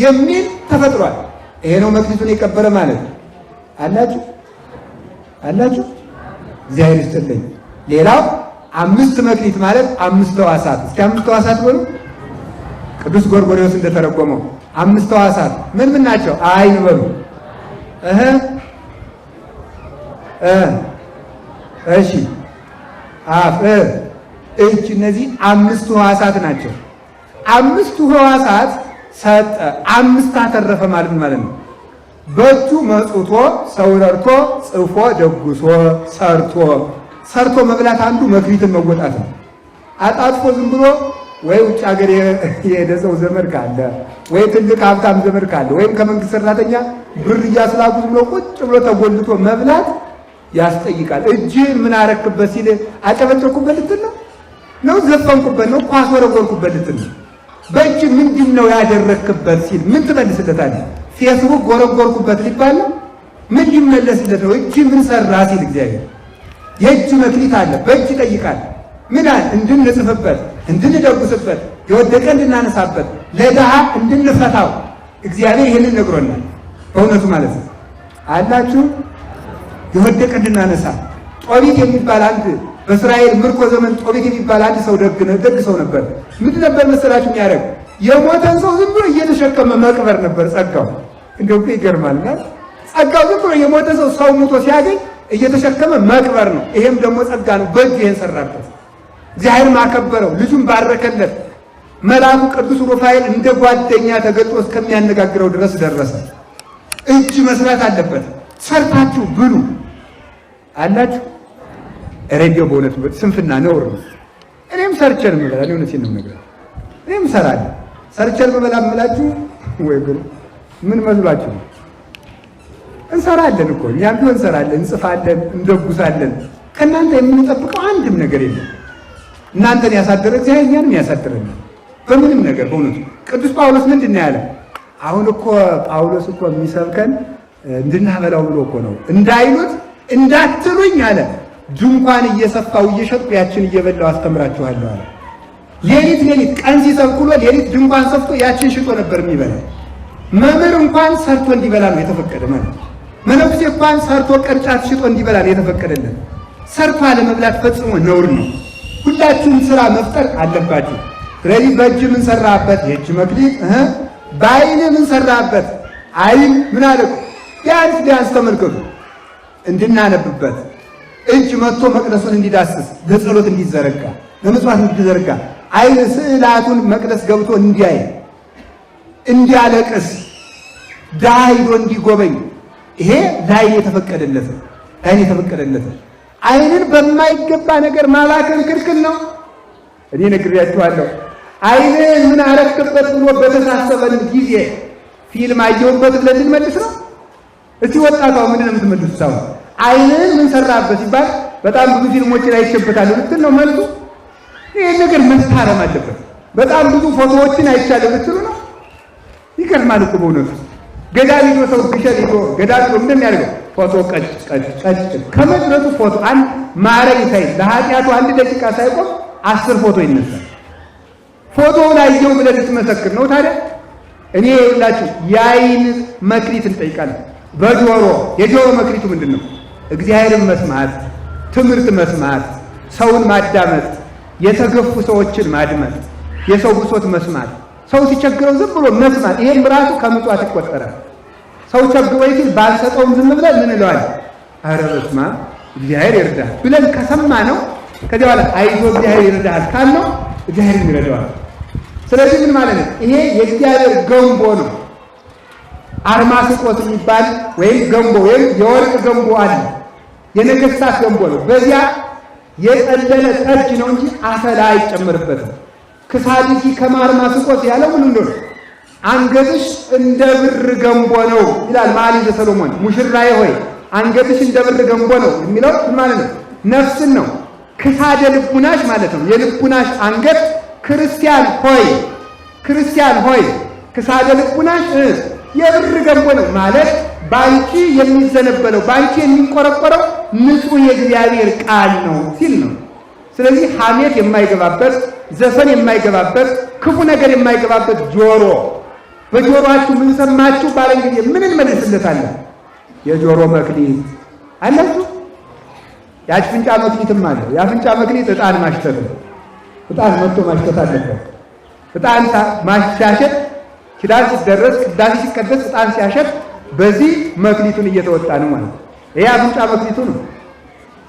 የሚል ተፈጥሯል። ይሄ ነው መክሊቱን የቀበረ ማለት አላችሁ አላችሁ። እግዚአብሔር ይስጥልኝ። ሌላው 5 መክሊት ማለት 5 ሕዋሳት። እስኪ 5 ሕዋሳት በሉ። ቅዱስ ጎርጎርዮስ እንደተረጎመው 5 ሕዋሳት ምን ምን ናቸው? አይን በሉ። እሺ፣ አፍ፣ እጅ። እነዚህ 5 ሕዋሳት ናቸው። 5ቱ ሕዋሳት ሰጠ፣ 5 አተረፈ ማለት ነው። በእጁ መጽቶ ሰው ረድቶ ጽፎ ደግሶ ሰርቶ መብላት አንዱ መክሊትን መወጣት ነው። አጣጥፎ ዝም ብሎ ወይ ውጭ ሀገር የሄደ ሰው ዘመድ ካለ ወይ ትልቅ ሀብታም ዘመድ ካለ ወይም ከመንግስት ሰራተኛ ብር እያስላኩ ብሎ ቁጭ ብሎ ተጎልቶ መብላት ያስጠይቃል። እጅህን ምን አረክበት ሲል አጨበጨብኩበት ልትል ነው? ዘፈንኩበት ነው? ኳስ ወረወርኩበት ልትል ነው? በእጅ ምንድን ነው ያደረክበት ሲል ምን ትመልስለታለህ? ፌስቡክ ጎረጎርኩበት ሊባል ነው? ምን ሊመለስለት ነው? እጅ ምን ሰራ ሲል እግዚአብሔር የእጅ መክሊት አለ። በእጅ ይጠይቃል። ምን አለ? እንድንጽፍበት፣ እንድንደጉስበት፣ የወደቀ እንድናነሳበት፣ ለድሃ እንድንፈታው እግዚአብሔር ይህንን ነግሮናል። በእውነቱ ማለት ነው አላችሁ። የወደቀ እንድናነሳ ጦቢት የሚባል አንድ በእስራኤል ምርኮ ዘመን ጦቢት የሚባል አንድ ሰው ደግ ሰው ነበር። ምን ነበር መሰላችሁ የሚያደርግ? የሞተን ሰው ዝም ብሎ እየተሸከመ መቅበር ነበር ጸጋው። እንደው ይገርማልና ጸጋው ዝም ብሎ የሞተ ሰው ሙቶ ሲያገኝ እየተሸከመ መቅበር ነው። ይሄም ደግሞ ጸጋ ነው። በእጁ ይሄን ሰራበት። እግዚአብሔር ማከበረው፣ ልጁን ባረከለት። መልአኩ ቅዱስ ሩፋኤል እንደ ጓደኛ ተገልጦ እስከሚያነጋግረው ድረስ ደረሰ። እጅ መስራት አለበት። ሰርታችሁ ብሉ አላችሁ። ሬዲዮ በእውነት ስንፍና ነውር ነው። እኔም ሰርቸን ምበላ ሊሆነ ሲል ነው ነገር እኔም ሰራለሁ። ሰርቸን ምበላ ምላችሁ ወይ ግን ምን መስሏችሁ? እንሰራለን እኮ እኛም ቢሆን እንሰራለን፣ እንጽፋለን፣ እንደጉሳለን። ከእናንተ የምንጠብቀው አንድም ነገር የለም። እናንተን ያሳደረ እግዚአብሔር እኛንም ያሳድረናል በምንም ነገር። በእውነቱ ቅዱስ ጳውሎስ ምንድን ነው ያለ? አሁን እኮ ጳውሎስ እኮ የሚሰብከን እንድናበላው ብሎ እኮ ነው። እንዳይሉት እንዳትሉኝ አለ ድንኳን እየሰፋው እየሸጥኩ ያችን እየበላው አስተምራችኋለሁ አለ። ሌሊት ቀን ሲሰብክ ውሎ ሌሊት ድንኳን ሰፍቶ ያችን ሽጦ ነበር የሚበላ። መምህር እንኳን ሰርቶ እንዲበላ ነው የተፈቀደ ማለት። መነኩሴ እንኳን ሰርቶ ቅርጫት ሽጦ እንዲበላ ነው የተፈቀደለት። ሰርቶ አለመብላት ፈጽሞ ነውር ነው። ሁላችሁም ስራ መፍጠር አለባችሁ። ስለዚህ በእጅ ምን ሰራበት? የእጅ መክሊት። በአይን ምን ሰራበት? አይን ምን አለ? ቢያንስ ተመልከቱ፣ እንድናነብበት እጅ መጥቶ መቅደሱን እንዲዳስስ፣ ለጸሎት እንዲዘረጋ፣ ለመስዋዕት እንዲዘረጋ፣ አይን ስዕላቱን መቅደስ ገብቶ እንዲያይ፣ እንዲያለቅስ፣ ድሃ ሂዶ እንዲጎበኝ፣ ይሄ ላይ የተፈቀደለት አይንን በማይገባ ነገር ማባከን ክልክል ነው። እኔ ነግሬያችኋለሁ። አይንን ምን አረክበት ብሎ በተሳሰበን ጊዜ ፊልም አየሁበት ብለን ልንመልስ ነው? እስቲ ወጣቷ ምንድን ነው የምትመልሱት? ሰው አይንን ምን ሰራበት ሲባል በጣም ብዙ ፊልሞችን አይቼበታለሁ ልትል ነው መልሱ? ይሄን ነገር መታረም አለበት። በጣም ብዙ ፎቶዎችን አይቻለሁ ልትሉ ነው? ይገርማል እኮ በእውነቱ። ገዳም ሄዶ ሰው ግሸን ሄዶ ገዳም ሄዶ እንደሚያደርገው ፎቶ ቀጭ ከመድረቱ ፎቶ አንድ ማረግ ሳይ ለኃጢአቱ 1 ደቂቃ ሳይቆም 10 ፎቶ ይነሳል። ፎቶውን አየሁ ብለህ ልትመሰክር ነው ታዲያ? እኔ ይኸውላችሁ የአይን መክሊት እንጠይቃለን። በጆሮ የጆሮ መክሊቱ ምንድን ነው? እግዚአብሔርን መስማት፣ ትምህርት መስማት፣ ሰውን ማዳመጥ፣ የተገፉ ሰዎችን ማድመጥ፣ የሰው ብሶት መስማት፣ ሰው ሲቸግረው ዝም ብሎ መስማት። ይሄም ራሱ ከምጽዋት ይቆጠራል። ሰው ቸግሮኝ ሲል ባልሰጠውም ዝም ብለን ምን እንለዋለን? ኧረ በስመ አብ እግዚአብሔር ይርዳህ ብለን ከሰማ ነው። ከዚያ በኋላ አይዞህ እግዚአብሔር ይርዳሃል ካልነው እግዚአብሔር ይረዳዋል። ስለዚህ ምን ማለት ነው? ይሄ የእግዚአብሔር ገንቦ ነው። አርማስቆስ የሚባል ወይም ገንቦ ወይም የወርቅ ገንቦ አለ። የነገስታት ገንቦ ነው። በዚያ የጠለለ ጠጅ ነው እንጂ አሰላ አይጨመርበትም። ክሳድኪ ከማርማስቆስ ያለው ምን እንደሆነ አንገትሽ እንደ ብር ገንቦ ነው ይላል መኃልየ ሰሎሞን። ሙሽራዬ ሆይ አንገትሽ እንደ ብር ገንቦ ነው የሚለው ምን ማለት ነው? ነፍስን ነው። ክሳደ ልቡናሽ ማለት ነው። የልቡናሽ አንገት ክርስቲያን ሆይ ክሳደ ልቡናሽ የብር ገንቦ ነው ማለት ባንቺ የሚዘነበለው ባንቺ የሚንቆረቆረው ንጹህ የእግዚአብሔር ቃል ነው ሲል ነው። ስለዚህ ሐሜት የማይገባበት፣ ዘፈን የማይገባበት፣ ክፉ ነገር የማይገባበት ጆሮ። በጆሮአችሁ ምን ሰማችሁ ባለን ጊዜ ምን እንመልስለታለን? የጆሮ መክሊት አላችሁ። የአፍንጫ መክሊትም አለ። የአፍንጫ መክሊት ዕጣን ማሽተት ነው። ዕጣን መጥቶ ማሽተት አለበት። ዕጣን ማሻሸት ኪዳን ሲደረስ ቅዳሴ ሲቀደስ ዕጣን ሲያሸት በዚህ መክሊቱን እየተወጣ ነው ማለት ነው። ይሄ አፍንጫ መክሊቱ ነው።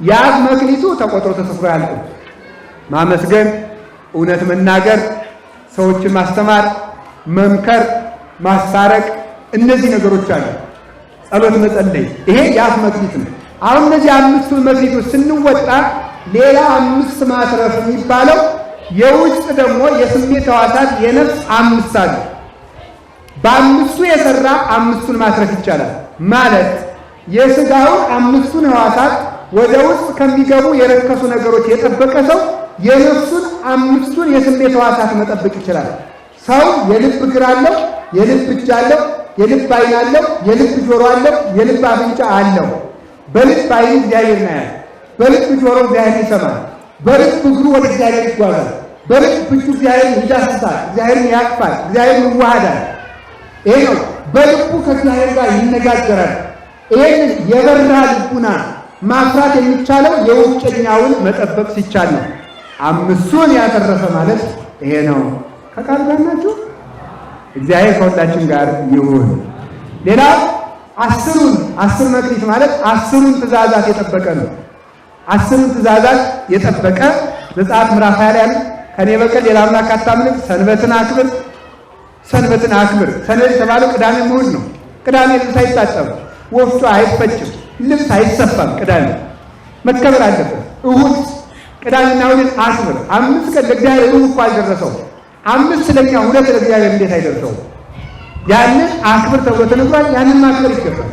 የአፍ መክሊቱ ተቆጥሮ ተሰፍሮ ያልቁ። ማመስገን፣ እውነት መናገር፣ ሰዎችን ማስተማር፣ መምከር፣ ማስታረቅ፣ እነዚህ ነገሮች አሉ። ጸሎት መጸለይ፣ ይሄ የአፍ መክሊት ነው። አሁን እነዚህ አምስቱን መክሊቶች ስንወጣ ሌላ አምስት ማትረፍ የሚባለው የውስጥ ደግሞ የስሜት ሕዋሳት የነፍስ አምስት አሉ። በአምስቱ የሰራ አምስቱን ማትረፍ ይቻላል ማለት የሥጋውን አምስቱን ሕዋሳት ወደ ውስጥ ከሚገቡ የረከሱ ነገሮች የጠበቀ ሰው የነፍሱን አምስቱን የስሜት ሕዋሳት መጠበቅ ይችላል። ሰው የልብ እግር አለው፣ የልብ እጅ አለው፣ የልብ ዓይን አለው፣ የልብ ጆሮ አለው፣ የልብ አፍንጫ አለው። በልብ ዓይን እግዚአብሔር ያያል፣ በልብ ጆሮ እግዚአብሔር ይሰማል፣ በልብ እግሩ ወደ እግዚአብሔር ይጓዛል፣ በልብ እጁ እግዚአብሔርን ይዳስሳል፣ እግዚአብሔርን ያቅፋል፣ እግዚአብሔርን ይዋሃዳል። ይሄ ነው በልቡ ከእግዚአብሔር ጋር ይነጋገራል። ይሄንን የበራ ልቡና ማፍራት የሚቻለው የውጨኛውን መጠበቅ ሲቻል ነው። አምስቱን ያተረፈ ማለት ይሄ ነው። ከቃል ጋር ናችሁ። እግዚአብሔር ከሁላችን ጋር ይሁን። ሌላ አስር መክሊት ማለት አስሩን ትእዛዛት የጠበቀ ነው። አስሩን ትእዛዛት የጠበቀ ዘጸአት ምዕራፍ 20 ላይ ከኔ በቀር ሌላ አምላክ አታምልክ፣ ሰንበትን አክብር። ሰንበትን አክብር። ሰንበት የተባለው ቅዳሜ እሑድ ነው። ቅዳሜ ልብስ አይታጠብም፣ ወፍጮ አይፈጭም፣ ልብስ አይሰፋም። ቅዳሜ መከበር አለበት። እሑድ ቅዳሜና እሑድን አክብር። 5 ቀን ለእግዚአብሔር እሑድ እኮ አልደረሰው። 5 ለኛ 2 ለእግዚአብሔር እንዴት አይደርሰው? ያንን አክብር ተብሎ ተነግሯል። ያንን ማክበር ይገባል።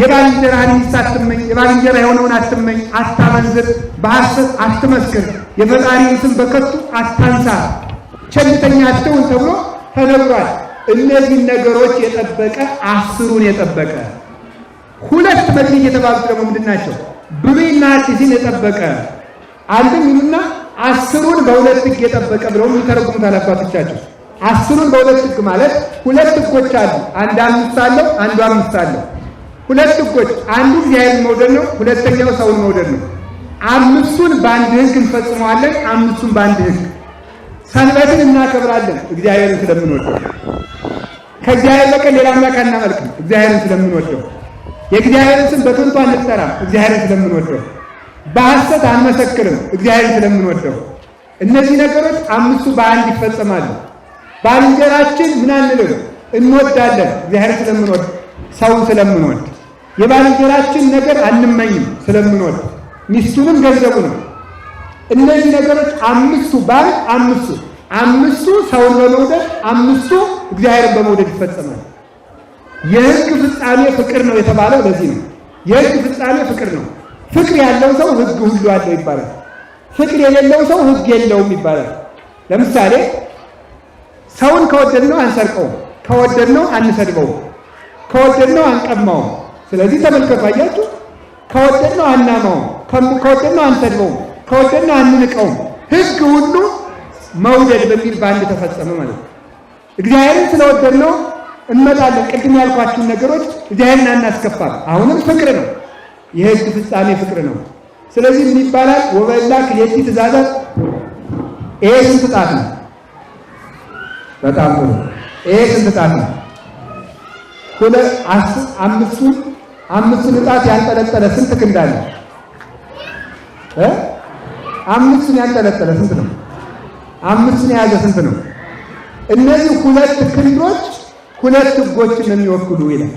የባልንጀራህን ሚስት አትመኝ፣ የባልንጀራ የሆነውን አትመኝ፣ አታመንዝር፣ በሐሰት አትመስክር፣ የፈጣሪን ስም በከንቱ አታንሳ፣ ቸልተኛ አትሁን ተብሎ ተነግሯል። እነዚህ ነገሮች የጠበቀ አስሩን የጠበቀ 2 መክሊት የተባሉት ደግሞ ምንድን ናቸው? ብሉይና ሐዲስን የጠበቀ አንድም ይሉና 10ሩን በ2 ሕግ የጠበቀ ብለው የሚተረጉሙት አባቶቻቸው። 10ሩን በ2 ሕግ ማለት 2 ሕጎች አሉ። አንድ 5 አለው፣ አንዱ 5 አለው። 2 ሕጎች፣ አንዱ እግዚአብሔርን መውደድ ነው፣ ሁለተኛው ሰውን መውደድ ነው። 5ቱን በአንድ ሕግ እንፈጽመዋለን፣ 5ቱን በአንድ ሕግ። ሰንበትን እናከብራለን እግዚአብሔርን ስለምንወደው። ከእግዚአብሔር በቀር ሌላ አምላክ አናመልክም እግዚአብሔርን ስለምንወደው። የእግዚአብሔርን ስም በከንቱ አንጠራም እግዚአብሔርን ስለምንወደው። በሐሰት አንመሰክርም እግዚአብሔርን ስለምንወደው። እነዚህ ነገሮች 5ቱ በአንድ ይፈጸማሉ። ባልንጀራችን ምን አንልም እንወዳለን እግዚአብሔርን ስለምንወድ፣ ሰውን ስለምንወድ። የባልንጀራችን ነገር አንመኝም ስለምንወድ፣ ሚስቱንም ገንዘቡንም። እነዚህ ነገሮች 5ቱ በአንድ 5ቱ ሰውን በመውደድ 5ቱ እግዚአብሔርን በመውደድ ይፈጸማል። የሕግ ፍጻሜ ፍቅር ነው የተባለው ለዚህ ነው። የሕግ ፍጻሜ ፍቅር ነው። ፍቅር ያለው ሰው ሕግ ሁሉ አለው ይባላል። ፍቅር የሌለው ሰው ሕግ የለውም ይባላል። ለምሳሌ ሰውን ከወደድነው አንሰርቀውም፣ ከወደድነው አንሰድበውም፣ ከወደድነው አንቀማውም። ስለዚህ ተመልከቱ፣ አያችሁ፣ ከወደድነው አናማውም፣ ከወደድነው አንሰድበውም፣ ከወደድነው አንንቀውም። ሕግ ሁሉ መውደድ በሚል በአንድ ተፈጸመ ማለት ነው። እግዚአብሔርን ስለወደድነው እንመጣለን። ቅድም ያልኳችሁን ነገሮች እግዚአብሔርን አናስከፋም። አሁንም ፍቅር ነው። የሕግ ፍጻሜ ፍቅር ነው። ስለዚህ ምን ይባላል? ወበላ ክሌቲ ትእዛዛት። ይሄ ስንት ጣት ነው? በጣም ጥሩ። ይሄ ስንት ጣት ነው? 5ቱን ጣት ያንጠለጠለ ስንት ክንድ አለ? 5ቱን ያንጠለጠለ ስንት ነው? 5ቱን የያዘ ስንት ነው? እነዚህ 2 ክንዶች 2 ሕጎችን የሚወክሉ ይላል።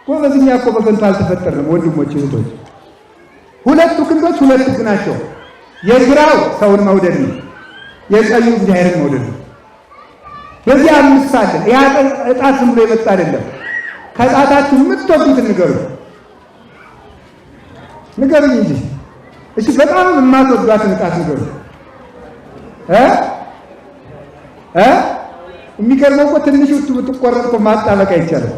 ጎበዝኛ እኮ በከንቱ አልተፈጠርንም ወንድሞች እህቶች። 2 ክንዶች 2 ሕግ ናቸው። የግራው ሰውን መውደድ ነው፣ የቀኙ እግዚአብሔርን መውደድ ነው። በዚህ 5 አለ። ያ ዕጣት ዝም ብሎ የመጣ አይደለም። ከዕጣታችሁ የምትወዱትን ንገሩኝ እንጂ እሺ። በጣም የማትወዷትን ዕጣት ንገሩ። የሚገርመው እኮ ትንሹ ብትቆረጥ እኮ ማጣበቅ አይቻልም።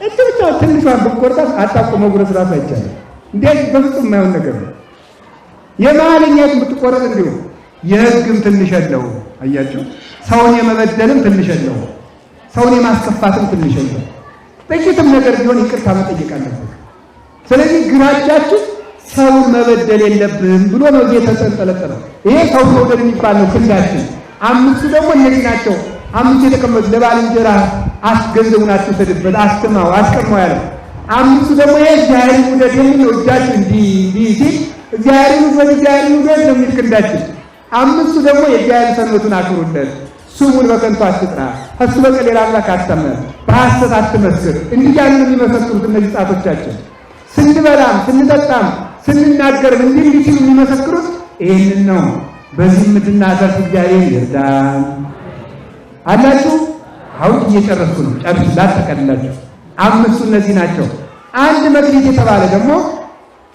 እቺ ብቻ ትንሿን ብትቆርጣት አጣቆ መጉረስ ራሱ አይቻልም። እንዴት በፍጹም የማይሆን ነገር ነው። የመሀለኛይቱ ብትቆረጥ እንዲሁ የሕግም ትንሽ የለው። አያችሁ፣ ሰውን የመበደልም ትንሽ የለው፣ ሰውን የማስከፋትም ትንሽ የለው። ጥቂትም ነገር ቢሆን ይቅርታ መጠየቅ አለበት። ስለዚህ ግራ እጃችን ሰውን መበደል የለብህም ብሎ ነው የተንጠለጠለው። ይሄ ሰው መውደድ የሚባል ነው ክንዳችን። አምስቱ ደግሞ እነዚህ ናቸው። አምስቱ የተቀመጡ ለባልንጀራ ገንዘቡን አትውሰድበት፣ አትማው፣ አትቀማው ያለው። አምስቱ ደግሞ የእግዚአብሔርን ውደድ የሚል ነው። እጃችን እንዲህ ሲል እግዚአብሔርን ውደድ ነው የሚል ክንዳችን። አምስቱ ደግሞ የእግዚአብሔር ሰንበቱን አክብሩለት፣ ስሙን በከንቱ አትጥራ፣ ከሱ በቀር ሌላ አምላክ አታምልክ፣ በሐሰት አትመስክር። እንዲህ ያሉ የሚመሰክሩት እነዚህ ጣቶቻችን ስንበላም ስንጠጣም ስንናገርም እንዲህ ሲሉ የሚመሰክሩት ይህንን ነው። በዚህ ምድናተርፍ እግዚአብሔር ይርዳን አላችሁ። አሁን እየጨረስኩ ነው። ጨርስ ላጠቀልላችሁ። አምስቱ እነዚህ ናቸው። አንድ መክሊት የተባለ ደግሞ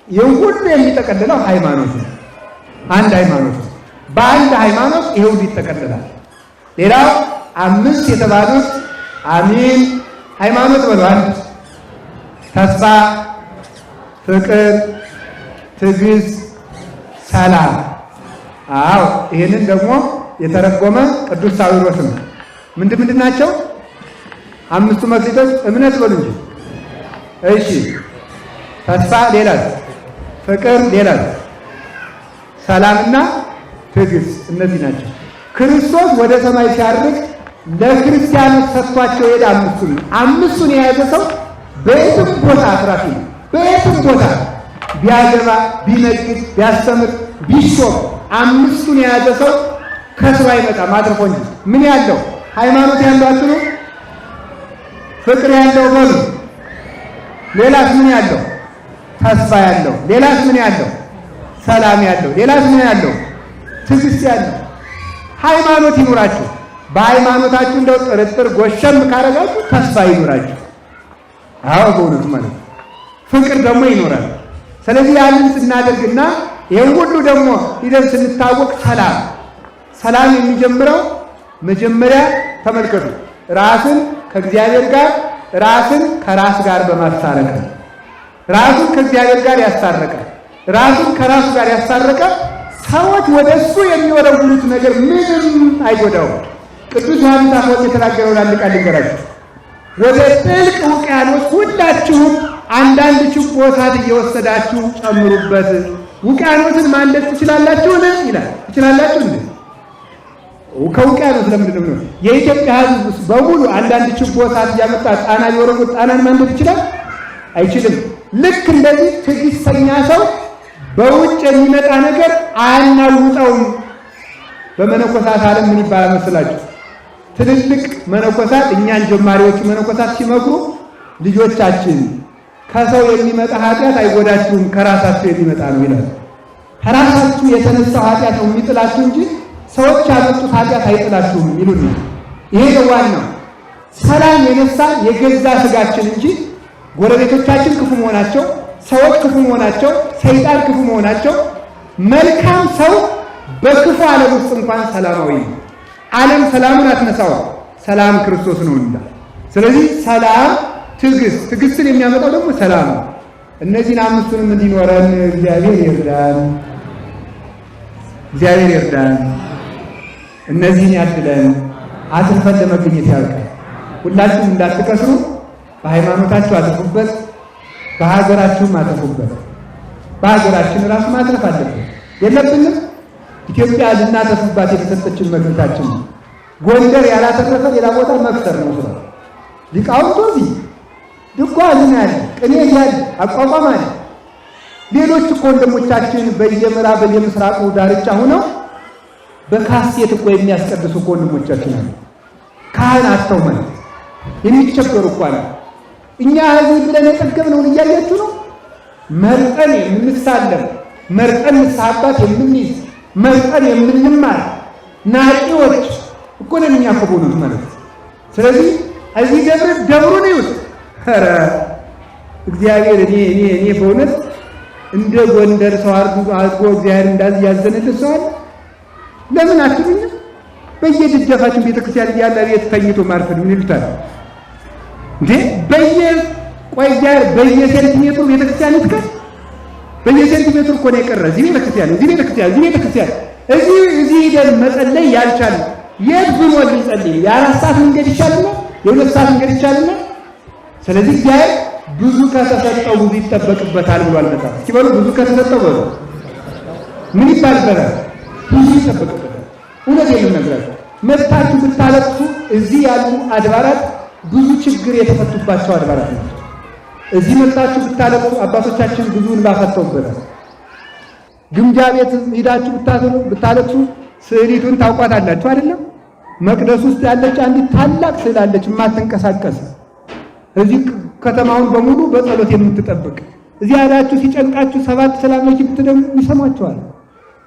ይህ ሁሉ የሚጠቀልለው ሃይማኖት ነው። አንድ ሃይማኖት ነው። በአንድ ሃይማኖት ይሄ ሁሉ ይጠቀልላል። ሌላው አምስት የተባሉት አሜን ሃይማኖት ብለዋል። ተስፋ፣ ፍቅር፣ ትዕግስት፣ ሰላም። አዎ ይሄንን ደግሞ የተረጎመ ቅዱስ ሳዊሮስ ነው። ምንድን ናቸው አምስቱ መክሊቶች? እምነት በሉ እንጂ። እሺ፣ ተስፋ ሌላስ? ፍቅር ሌላስ? ሰላምና ትዕግስት። እነዚህ ናቸው። ክርስቶስ ወደ ሰማይ ሲያርግ ለክርስቲያኖች ሰጥቷቸው ሄደ። አምስቱን የያዘ ሰው በየትም ቦታ አትራፊ ነው። በየትም ቦታ ቢያገባ፣ ቢነግድ፣ ቢያስተምር፣ ቢሾም አምስቱን የያዘ ሰው ከስሩ አይመጣም አትርፎ እንጂ። ምን ያለው? ሃይማኖት ያለው አትሉ? ፍቅር ያለው በሉ። ሌላስ ምን ያለው? ተስፋ ያለው። ሌላስ ምን ያለው? ሰላም ያለው። ሌላስ ምን ያለው? ትዕግስት ያለው። ሃይማኖት ይኑራችሁ። በሃይማኖታችሁ እንደው ጥርጥር ጎሸም ካረጋችሁ ተስፋ ይኑራችሁ። አዎ በእውነቱ ማለት ነው። ፍቅር ደግሞ ይኖራል። ስለዚህ ያንን ስናደርግና ይሄን ሁሉ ደግሞ ሂደን ስንታወቅ ሰላም የሚጀምረው መጀመሪያ ተመልከቱ፣ ራስን ከእግዚአብሔር ጋር ራስን ከራስ ጋር በማስታረቅ ነው። ራስን ከእግዚአብሔር ጋር ያስታረቀ ራስን ከራሱ ጋር ያስታረቀ ሰዎች ወደ እሱ የሚወረውሩት ነገር ምንም አይጎዳውም። ቅዱስ ዮሐንስ አፈወርቅ የተናገረውን አንድ ቃል ልንገራችሁ። ወደ ጥልቅ ውቅያኖስ ሁላችሁም አንዳንድ ችቦ እሳት እየወሰዳችሁ ጨምሩበት፣ ውቅያኖስን ማንደድ ትችላላችሁን? ይላል። ትችላላችሁ እንዴ? ከውቅያኖስ ለምንድን ነው የኢትዮጵያ ሕዝብ በሙሉ አንዳንድ ችቦ እሳት እያመጣ ጣና ቢወረውር ጣናን ማንደድ ይችላል? አይችልም። ልክ እንደዚህ ትዕግስተኛ ሰው በውጭ የሚመጣ ነገር አያናውጠውም። በመነኮሳት ዓለም ምን ይባላል መስላችሁ? ትልልቅ መነኮሳት እኛን ጀማሪዎች መነኮሳት ሲመክሩ ልጆቻችን ከሰው የሚመጣ ኃጢአት አይጎዳችሁም፣ ከራሳችሁ የሚመጣ ነው ይላል። ከራሳችሁ የተነሳው ኃጢአት ነው የሚጥላችሁ እንጂ ሰዎች ያመጡት ኃጢአት አይጥላችሁም ይሉን። ይሄ ነው ዋናው። ሰላም የነሳን የገዛ ስጋችን እንጂ ጎረቤቶቻችን ክፉ መሆናቸው፣ ሰዎች ክፉ መሆናቸው፣ ሰይጣን ክፉ መሆናቸው፣ መልካም ሰው በክፉ ዓለም ውስጥ እንኳን ሰላማዊ ነው። ዓለም ሰላሙን አትነሳው፣ ሰላም ክርስቶስ ነውና። ስለዚህ ሰላም፣ ትዕግስትን የሚያመጣው ደግሞ ሰላም ነው። እነዚህን አምስቱንም እንዲኖረን እግዚአብሔር ይርዳን። እግዚአብሔር ይርዳን። እነዚህን ያድለን። አትርፈን ለመገኘት ያልቃል። ሁላችሁም እንዳትከስሩ በሃይማኖታችሁ አትርፉበት፣ በሀገራችሁም አትርፉበት። በሀገራችን ራሱ ማትረፍ አለብን የለብንም? ኢትዮጵያ ልናተርፍባት የተሰጠችን መክሊታችን ነው። ጎንደር ያላተረፈ ሌላ ቦታ መክሰር ነው ስራ። ሊቃውንቱ እዚህ ድጓ ዝናል፣ ቅኔ ያል፣ አቋቋም አለ። ሌሎች እኮ ወንድሞቻችን በየምዕራብ በየምስራቁ ዳርቻ ሆነው በካሴት እኮ የሚያስቀድሱ እኮ ወንድሞቻችን አሉ። ካህን አጥተው ማለት የሚቸገሩ እኮ አሉ። እኛ ህዝብ ብለን የጠገብነውን እያያችሁ ነው። መርጠን የምንሳለም፣ መርጠን ንስሐ አባት የምንይዝ፣ መርጠን የምንማር ናቂዎች እኮ ነን እኛ እኮ በእውነቱ ማለት። ስለዚህ እዚህ ደብሩን ይዩት። ኧረ እግዚአብሔር እኔ በእውነት እንደ ጎንደር ሰው አድርጎ እግዚአብሔር እንዳዚህ ያዘነልህ ሰው አለ? ለምን አትሉኝም? በየደጃፋችን ቤተክርስቲያን እያለ ቤት ተኝቶ ማርፈድ ምን ይሉታል እንዴ? በየሴንቲሜትሩ ቤተክርስቲያን ይትከል በየሴንቲሜትሩ እኮ ነው የቀረ። እዚህ ቤተክርስቲያን እዚህ ቤተክርስቲያን እዚህ ቤተክርስቲያን እዚህ ሄደን መጸለይ ያልቻልን የት ብንወል እንጸልይ? የ4 ሰዓት መንገድ ይቻልና የ2 ሰዓት መንገድ ይቻልና። ስለዚህ እግዚአብሔር ብዙ ከተሰጠው ብዙ ይጠበቅበታል ብሏል መጽሐፍ። እስኪ በሉ ብዙ ከተሰጠው በሉ ምን ይባልበታል? ብዙ ይጠበቅበታል። እውነት የምነግራችሁ መጥታችሁ ብታለቅሱ እዚህ ያሉ አድባራት ብዙ ችግር የተፈቱባቸው አድባራት ናቸው። እዚህ መጥታችሁ ብታለቅሱ አባቶቻችን ብዙ እንባ ፈተውበታል። ግምጃ ቤት ሄዳችሁ ብታለቅሱ ስዕሊቱን ታውቋታላችሁ አይደለም? መቅደስ ውስጥ ያለች አንዲት ታላቅ ስዕል አለች የማትንቀሳቀስ እዚህ ከተማውን በሙሉ በጸሎት የምትጠብቅ። እዚህ ያላችሁ ሲጨንቃችሁ 7 ሰላሞች ብትደሙ ይሰማችኋል።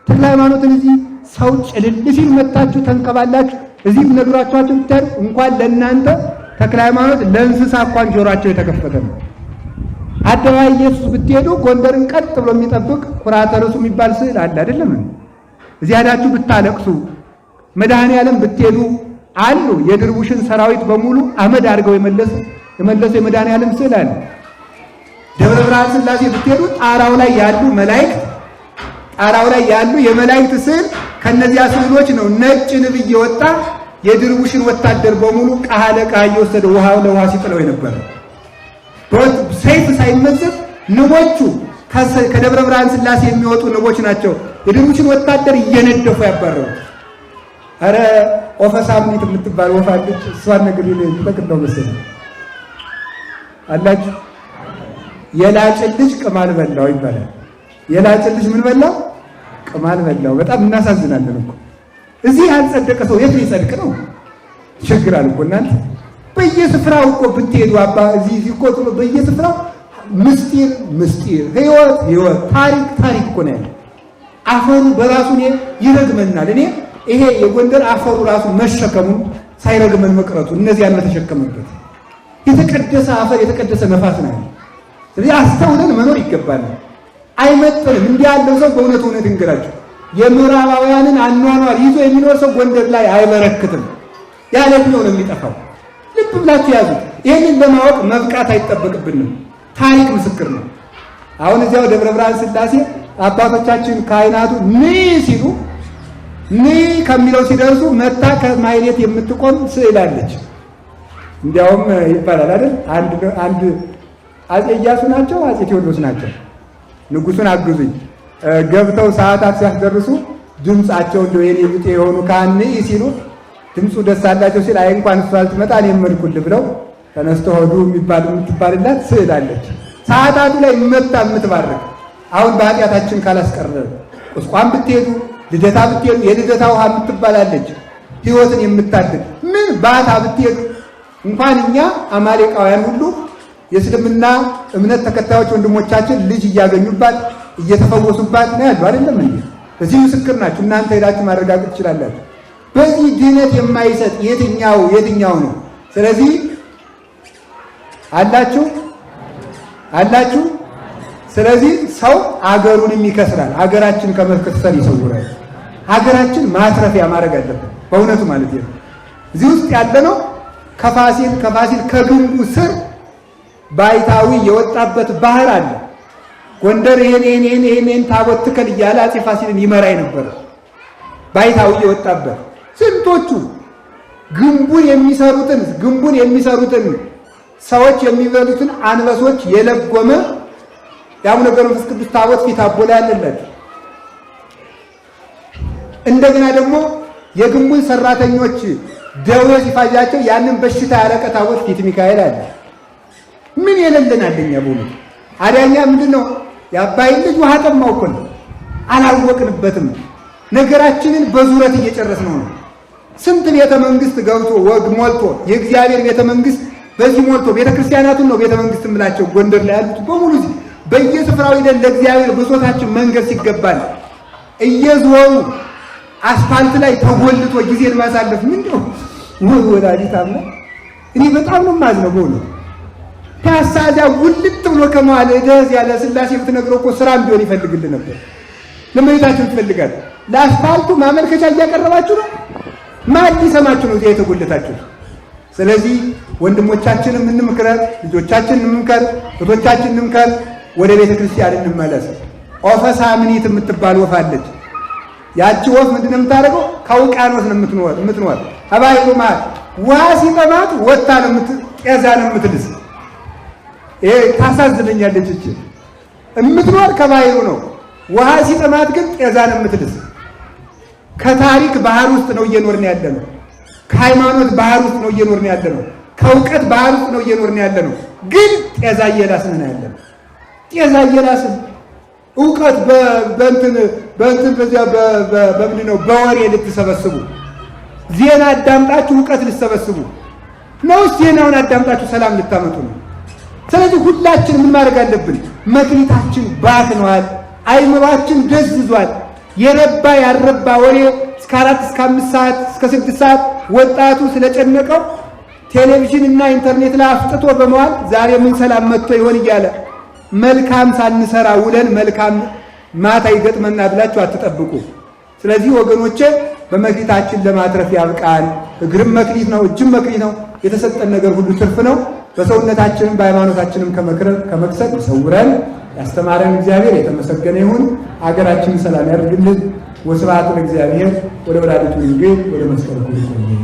ተክለ ሃይማኖትን እዚህ ሰው ጭልል ሲል መታችሁ ተንከባላችሁ እዚህ ነግራችኋችሁ ብታዩ እንኳን ለእናንተ ተክለ ሃይማኖት ለእንስሳ እንኳን ጆሯቸው የተከፈተ ነው። አደባባይ ኢየሱስ ብትሄዱ ጎንደርን ቀጥ ብሎ የሚጠብቅ ኩራተ ርሱ የሚባል ስዕል አለ አይደለም? እዚህ ያላችሁ ብታለቅሱ መድኃኔዓለም ብትሄዱ አሉ የድርቡሽን ሰራዊት በሙሉ አመድ አድርገው የመለሱ የመድኃኔዓለም ስዕል አለ። ደብረ ብርሃን ሥላሴ ብትሄዱ ጣራው ላይ ያሉ የመላእክት ስዕል ከነዚያ ስዕሎች ነው ነጭ ንብ እየወጣ የድርቡሽን ወታደር በሙሉ ቃሃ ለቃሃ እየወሰደ ውሃው ለውሃ ሲጥለው የነበረ ሰይፍ ሳይመዘዝ ንቦቹ ከደብረ ብርሃን ሥላሴ የሚወጡ ንቦች ናቸው የድርቡሽን ወታደር እየነደፉ ያባረሩት። አረ ኦፈሳምኒት የምትባል ወፍ አለች። እሷን ነገር ይጠቅለው መሰለኝ አላችሁ። የላጭን ልጅ ቅማል በላው ይባላል። የላጭን ልጅ ምን በላው? ቅማል በላው። በጣም እናሳዝናለን እኮ። እዚህ ያልጸደቀ ሰው የት ሊጸድቅ ነው? ይቸግራል እኮ እናንተ። በየስፍራው እኮ ብትሄዱ አባ እዚህ እኮ በየስፍራው ምስጢር፣ ህይወት፣ ታሪክ እኮ ነው ያለው። አፈሩ በራሱ ይረግመናል። እኔ ይሄ የጎንደር አፈሩ ራሱ መሸከሙን ሳይረግመን መቅረቱ እነዚያን በተሸከመበት የተቀደሰ አፈር የተቀደሰ ነፋስ ነው። ስለዚህ አስተውለን መኖር ይገባል። አይመጥንም። እንዲህ ያለው ሰው በእውነት እንገራችሁ የምዕራባውያንን አኗኗር ይዞ የሚኖር ሰው ጎንደር ላይ አይበረክትም። ያለኛው ነው የሚጠፋው። ልብ ብላችሁ ያዙት። ይህንን ለማወቅ መብቃት አይጠበቅብንም። ታሪክ ምስክር ነው። አሁን እዚያው ደብረ ብርሃን ሥላሴ አባቶቻችን ካህናቱ ሲሉ ከሚለው ሲደርሱ መታ ከማይሌት የምትቆም ስዕል አለች። እንዲያውም ይባላል አይደል? አንድ አጼ ኢያሱ ናቸው አጼ ቴዎድሮስ ናቸው ንጉሱን አግዙኝ ገብተው ሰዓታት ሲያስደርሱ ድምጻቸው እንደው የኔ ብጤ የሆኑ ካህን ሲሉ ድምፁ ደስ አላቸው ሲል አይ እንኳን እሱ አልትመጣ እኔ መልኩልህ ብለው ተነስተው ሆዱ የምትባልላት ስዕል አለች። ሰዓታቱ ላይ መጣ የምትባረክ። አሁን በኃጢአታችን ካላስቀረ ቁስቋም ብትሄዱ ልደታ ብትሄዱ የልደታ ውሃ የምትባላለች ሕይወትን የምታድግ ምን ባታ ብትሄዱ እንኳን እኛ አማሌቃውያን ሁሉ የእስልምና እምነት ተከታዮች ወንድሞቻችን ልጅ እያገኙባት እየተፈወሱባት ነው ያሉ አይደለም እንዴ? እዚህ ምስክር ናችሁ። እናንተ ሄዳችሁ ማረጋገጥ ትችላላችሁ። በዚህ ድነት የማይሰጥ የትኛው ነው? ስለዚህ አላችሁ። ስለዚህ ሰው አገሩንም ይከስራል። አገራችን ከመከሰር ይሰውራል። ሀገራችን ማትረፊያ ማድረግ አለበት። በእውነቱ ማለት ነው። እዚህ ውስጥ ያለ ነው ከፋሲል ከግንቡ ስር ባይታዊ የወጣበት ባህር አለ። ጎንደር ይሄን ታቦት ትከል እያለ አፄ ፋሲልን ይመራ የነበረ ባይታዊ የወጣበት ስንቶቹ ግንቡን የሚሰሩትን ሰዎች የሚበሉትን አንበሶች የለጎመ የአቡነ ገብረ መንፈስ ቅዱስ ታቦት ፊት አቦላ ያለለት። እንደገና ደግሞ የግንቡን ሰራተኞች ደዌ ሲፋጃቸው ያንን በሽታ ያለቀ ታቦት ፊት ሚካኤል አለ። ምን የሌለን አለኛ ቦሉ አዳኛ ምንድነው? የአባይን ልጅ ውሃ ጠማው እኮ ነው። አላወቅንበትም። ነገራችንን በዙረት እየጨረስነው ነው። ስንት ቤተ መንግስት ገብቶ ወግ ሞልቶ የእግዚአብሔር ቤተ መንግስት በዚህ ሞልቶ ቤተ ክርስቲያናቱን ነው ቤተ መንግስት ምላቸው ጎንደር ላይ ያሉት በሙሉ እዚህ በየስፍራው ሄደን ለእግዚአብሔር ብሶታችን መንገድ ሲገባል እየዞሩ አስፋልት ላይ ተጎልቶ ጊዜን ማሳለፍ ምንድነው? ወላዲተ አምላክ እኔ በጣም ነው የማዝነው በእውነት። ታሳጃ ውልጥ ብሎ ከመዋል ደስ ያለ ሥላሴ ብትነግረው እኮ ስራም ቢሆን ይፈልግልን ነበር። ለመሬታችን ትፈልጋል። ለአስፋልቱ ማመልከቻ እያቀረባችሁ ነው። ማን ሊሰማችሁ ነው እዚያ የተጎለታችሁ? ስለዚህ ወንድሞቻችንም እንምከር፣ ልጆቻችንን እንምከር፣ እህቶቻችንን እንምከር፣ ወደ ቤተ ክርስቲያን እንመለስ። ኦፈ ሳምኒት የምትባል ወፍ አለች። ያቺ ወፍ ምንድን ነው የምታደርገው? ከውቅያኖስ ነው የምትኖር ከባሕሩ ማለት ውሃ ሲጠማት ወጥታ ነው ጤዛ ነው የምትልስ። ይሄ ታሳዝነኛለች። እቺ የምትኖር ከባሕሩ ነው። ውሃ ሲጠማት ግን ጤዛ ነው የምትልስ። ከታሪክ ባህር ውስጥ ነው እየኖርን ያለነው። ከሃይማኖት ባህር ውስጥ ነው እየኖርን ያለነው። ከእውቀት ባህር ውስጥ ነው እየኖርን ያለነው። ግን ጤዛ እየላስን ነው ያለነው። ጤዛ እየላስን እውቀት በእንትን በዚያ በምንድን ነው በወሬ ልትሰበስቡ፣ ዜና አዳምጣችሁ እውቀት ልትሰበስቡ ነው። ዜናውን አዳምጣችሁ ሰላም ልታመጡ ነው። ስለዚህ ሁላችን ምን ማድረግ አለብን? መክሊታችን ባክኗል፣ አይምሯችን ደዝዟል። የረባ ያልረባ ወሬ እስከ 4 እስከ 5 ሰዓት እስከ 6 ሰዓት ወጣቱ ስለጨነቀው ቴሌቪዥን እና ኢንተርኔት ላይ አፍጥጦ በመዋል ዛሬ ምን ሰላም መጥቶ ይሆን እያለ መልካም ሳንሰራ ውለን መልካም ማታ ይገጥመና ብላችሁ አትጠብቁ። ስለዚህ ወገኖቼ በመክሊታችን ለማትረፍ ያብቃል። እግርም መክሊት ነው፣ እጅም መክሊት ነው። የተሰጠን ነገር ሁሉ ትርፍ ነው። በሰውነታችንም በሃይማኖታችንም ከመክሰል ይሰውረን። ያስተማረን እግዚአብሔር የተመሰገነ ይሁን። ሀገራችንን ሰላም ያድርግልን። ወስብሐት ለእግዚአብሔር ወለወላዲቱ ድንግል ወለመስቀሉ ክቡር።